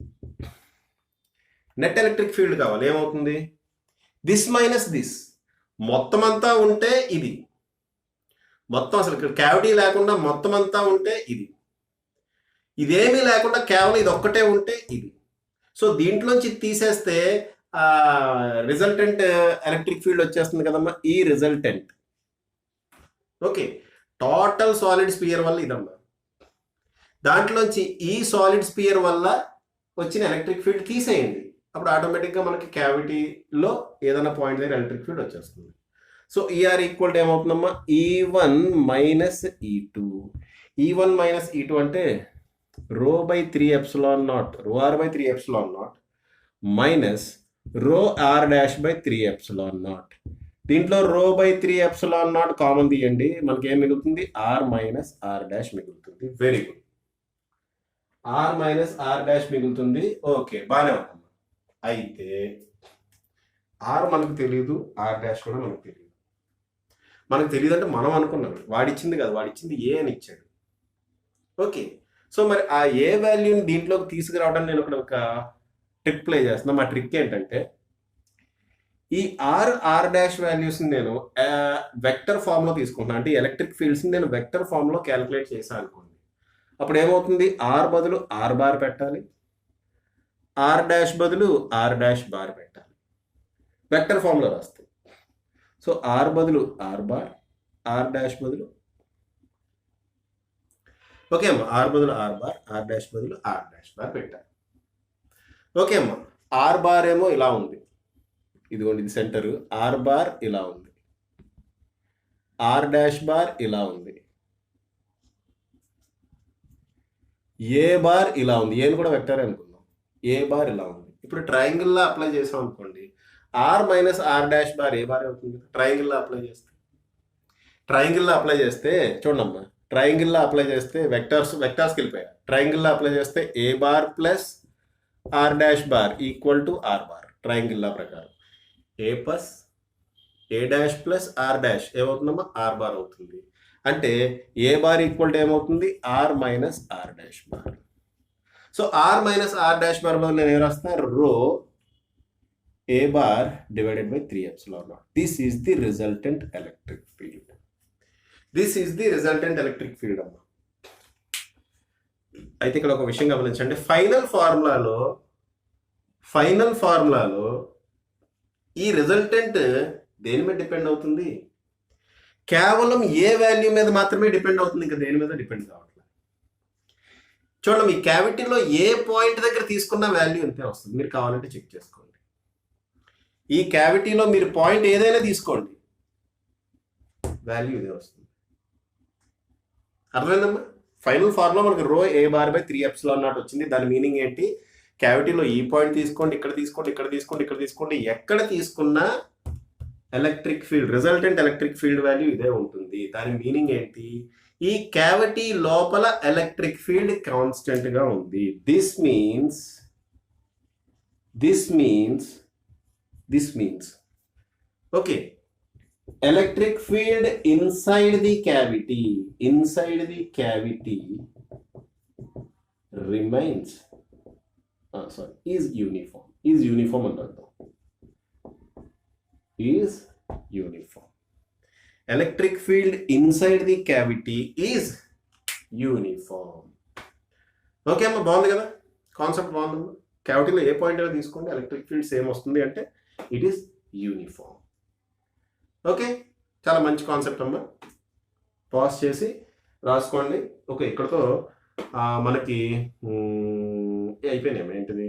నెట్ ఎలక్ట్రిక్ ఫీల్డ్ కావాలి, ఏమవుతుంది? దిస్ మైనస్ దిస్, మొత్తం అంతా ఉంటే ఇది, మొత్తం అసలు ఇక్కడ క్యావిటీ లేకుండా మొత్తం అంతా ఉంటే ఇది, ఇదేమీ లేకుండా కేవలం ఇది ఒక్కటే ఉంటే ఇది. సో దీంట్లోంచి తీసేస్తే రిజల్టెంట్ ఎలక్ట్రిక్ ఫీల్డ్ వచ్చేస్తుంది కదమ్మా, ఈ resultant. Okay, total solid sphere వల్ల ఇదమ్మా. దాంట్లోంచి ఈ సాలిడ్ స్పియర్ వల్ల వచ్చిన ఎలక్ట్రిక్ ఫీల్డ్ తీసేయండి, అప్పుడు ఆటోమేటిక్గా మనకి క్యావిటీలో ఏదైనా పాయింట్ దగ్గర ఎలక్ట్రిక్ ఫీల్డ్ వచ్చేస్తుంది. సో ఈఆర్ ఈక్వల్ టు ఏమవుతుందమ్మా? E1 minus E2. E1 minus E2 అంటే rho by 3ε0, rho R by 3ε0 minus rho R dash by 3ε0. దీంట్లో రో బై 3ε0 కామన్ తీయండి, మనకి ఏం మిగులుతుంది? ఆర్ మైనస్ ఆర్ డాష్ మిగులుతుంది. Very good, r minus are dash మిగులుతుంది. ఓకే, బాగానే ఉందమ్మా. అయితే ఆర్ మనకు తెలియదు, ఆర్ డాష్ కూడా మనకు తెలియదు. మనకు తెలియదు అంటే మనం అనుకున్నాం, వాడిచ్చింది కాదు, వాడిచ్చింది ఏ అని ఇచ్చాడు. ఓకే, సో మరి ఆ ఏ వాల్యూని దీంట్లోకి తీసుకురావడానికి నేను ఒక ట్రిక్ ప్లే చేస్తున్నాను. మా ట్రిక్ ఏంటంటే ఈ ఆర్ డాష్ వాల్యూస్ని నేను వెక్టర్ ఫామ్లో తీసుకుంటున్నాను. అంటే ఎలక్ట్రిక్ ఫీల్డ్స్ని నేను వెక్టర్ ఫామ్లో క్యాలిక్యులేట్ చేశాను అనుకోండి. అప్పుడు ఏమవుతుంది? ఆర్ బదులు ఆర్ బార్ పెట్టాలి, ఆర్ డాష్ బదులు ఆర్ డాష్ బార్ పెట్టాలి, వెక్టర్ ఫామ్లో రాస్తాయి. సో ఆర్ బదులు ఆర్ బార్, ఆర్ డాష్ బదులు, ఓకే అమ్మా, ఆర్ బదులు ఆర్ బార్, ఆర్ డాష్ బదులు ఆర్ డాష్ బార్ పెట్టాలి. ఓకే అమ్మా, ఆర్ బార్ ఏమో ఇలా ఉంది, ఇదిగోండి ఇది సెంటర్. ఆర్ బార్ ఇలా ఉంది, ఆర్ డాష్ బార్ ఇలా ఉంది, ఏ బార్ ఇలా ఉంది. ఏని కూడా వెక్టర్ అనుకుందాం, ఏ బార్ ఇలా ఉంది. ఇప్పుడు ట్రయాంగిల్లో అప్లై చేసాం అనుకోండి, r minus are dash bar a bar అవుతుంది. ట్రయాంగిల్లో అప్లై చేస్తే చూడమ్మా, ట్రయాంగిల్లో అప్లై చేస్తే వెక్టర్స్కి వెళ్ళిపోయా. ట్రయాంగిల్లో అప్లై చేస్తే A bar plus R dash bar equal to R bar. ట్రయాంగిల్లో ప్రకారం A plus A dash plus R dash ఏమవుతుందమ్మా? ఆర్ బార్ అవుతుంది. అంటే ఏ బార్ ఈక్వల్ టు ఏమవుతుంది? R minus are dash bar. So R minus are dash bar బదులు నేను ఏం రాస్తాను? Rho A bar divided by 3ε0. This is the resultant electric field. అమ్మా. అయితే ఇక్కడ ఒక విషయం గమనించండి, ఫైనల్ ఫార్ములాలో ఈ రిజల్టెంట్ దేని మీద డిపెండ్ అవుతుంది? కేవలం ఏ వాల్యూ మీద మాత్రమే డిపెండ్ అవుతుంది, ఇంకా దేని మీద డిపెండ్ కావట్లేదు. చూడండి, మీ క్యావిటీలో ఏ పాయింట్ దగ్గర తీసుకున్న వాల్యూ అంతే వస్తుంది. మీరు కావాలంటే చెక్ చేసుకోండి. ఈ క్యావిటీలో మీరు పాయింట్ ఏదైనా తీసుకోండి, వాల్యూ ఇదే వస్తుంది. అర్థమైందమ్మా? ఫైనల్ ఫార్ములా మనకి రో ఏ బార్ బై 3ε0 వచ్చింది. దాని మీనింగ్ ఏంటి? క్యావిటీలో ఈ పాయింట్ తీసుకోండి, ఇక్కడ తీసుకోండి, ఇక్కడ తీసుకోండి, ఇక్కడ తీసుకోండి, ఎక్కడ తీసుకున్నా electric field, resultant electric field value ఇదే ఉంటుంది. దాని మీనింగ్ ఏంటి? ఈ క్యావిటీ లోపల ఎలక్ట్రిక్ ఫీల్డ్ కాన్స్టెంట్ గా ఉంది. This means okay, electric field inside the cavity remains is uniform అంటారు. is uniform. Electric field inside the cavity is uniform. Okay అమ్మ, బాగుంది కదా కాన్సెప్ట్? బాగుంది. క్యావిటీలో ఏ పాయింట్ అయినా తీసుకోండి, ఎలక్ట్రిక్ ఫీల్డ్ సేమ్ వస్తుంది అంటే ఇట్ ఈస్ యూనిఫామ్. ఓకే, చాలా మంచి కాన్సెప్ట్ అమ్మా. పాజ్ చేసి రాసుకోండి. ఓకే, ఇక్కడతో మనకి అయిపోయినాయి. ఏంటిది?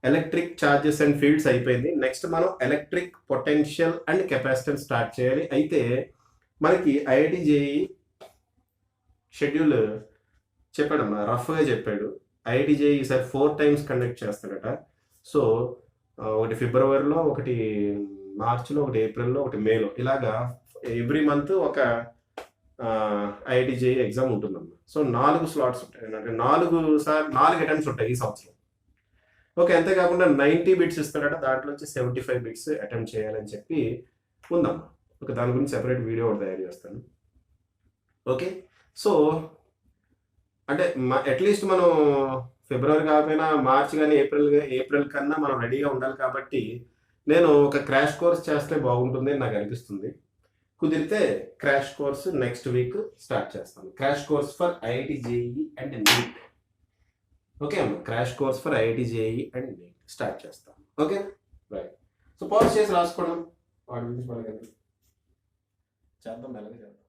ఎలక్ట్రిక్ ఛార్జెస్ అండ్ ఫీల్డ్స్ అయిపోయింది. నెక్స్ట్ మనం electric potential and capacitance start చేయాలి. అయితే మనకి ఐఐటి జేఈ షెడ్యూల్ చెప్పాడమ్మా, రఫ్గా చెప్పాడు. ఐఐటి జేఈ ఈసారి 4 times కండక్ట్ చేస్తాడట. సో ఒకటి ఫిబ్రవరిలో, ఒకటి మార్చిలో, ఒకటి ఏప్రిల్లో, ఒకటి మేలో, ఇలాగా ఎవ్రీ మంత్ ఒక ఐఐటి జేఈ ఎగ్జామ్ ఉంటుందమ్మా. సో 4 slots ఉంటాయి, అంటే 4 అటెంప్ట్స్ ఉంటాయి ఈ సంవత్సరం. ఓకే, అంతేకాకుండా 90 bits ఇస్తాడట. దాంట్లో నుంచి 75 bits అటెంప్ట్ చేయాలని చెప్పి ఉందమ్మా. ఓకే, దాని గురించి సెపరేట్ వీడియో ఒకటి తయారు చేస్తాను. ఓకే, సో అంటే అట్లీస్ట్ మనం ఫిబ్రవరి కాకపోయినా మార్చ్ కానీ ఏప్రిల్ కన్నా మనం రెడీగా ఉండాలి. కాబట్టి నేను ఒక క్రాష్ కోర్స్ చేస్తే బాగుంటుంది అని నాకు అనిపిస్తుంది. కుదిరితే crash course next week start చేస్తాను. Crash course for IIT JEE and NEET. Okay అమ్మ, crash course for IIT JEE and NEET start చేస్తాను. Okay, right. సో పాజ్ చేసి రాసుకోవడం వాటి గురించి మనకి చేద్దాం, మెల్లగా చేద్దాం.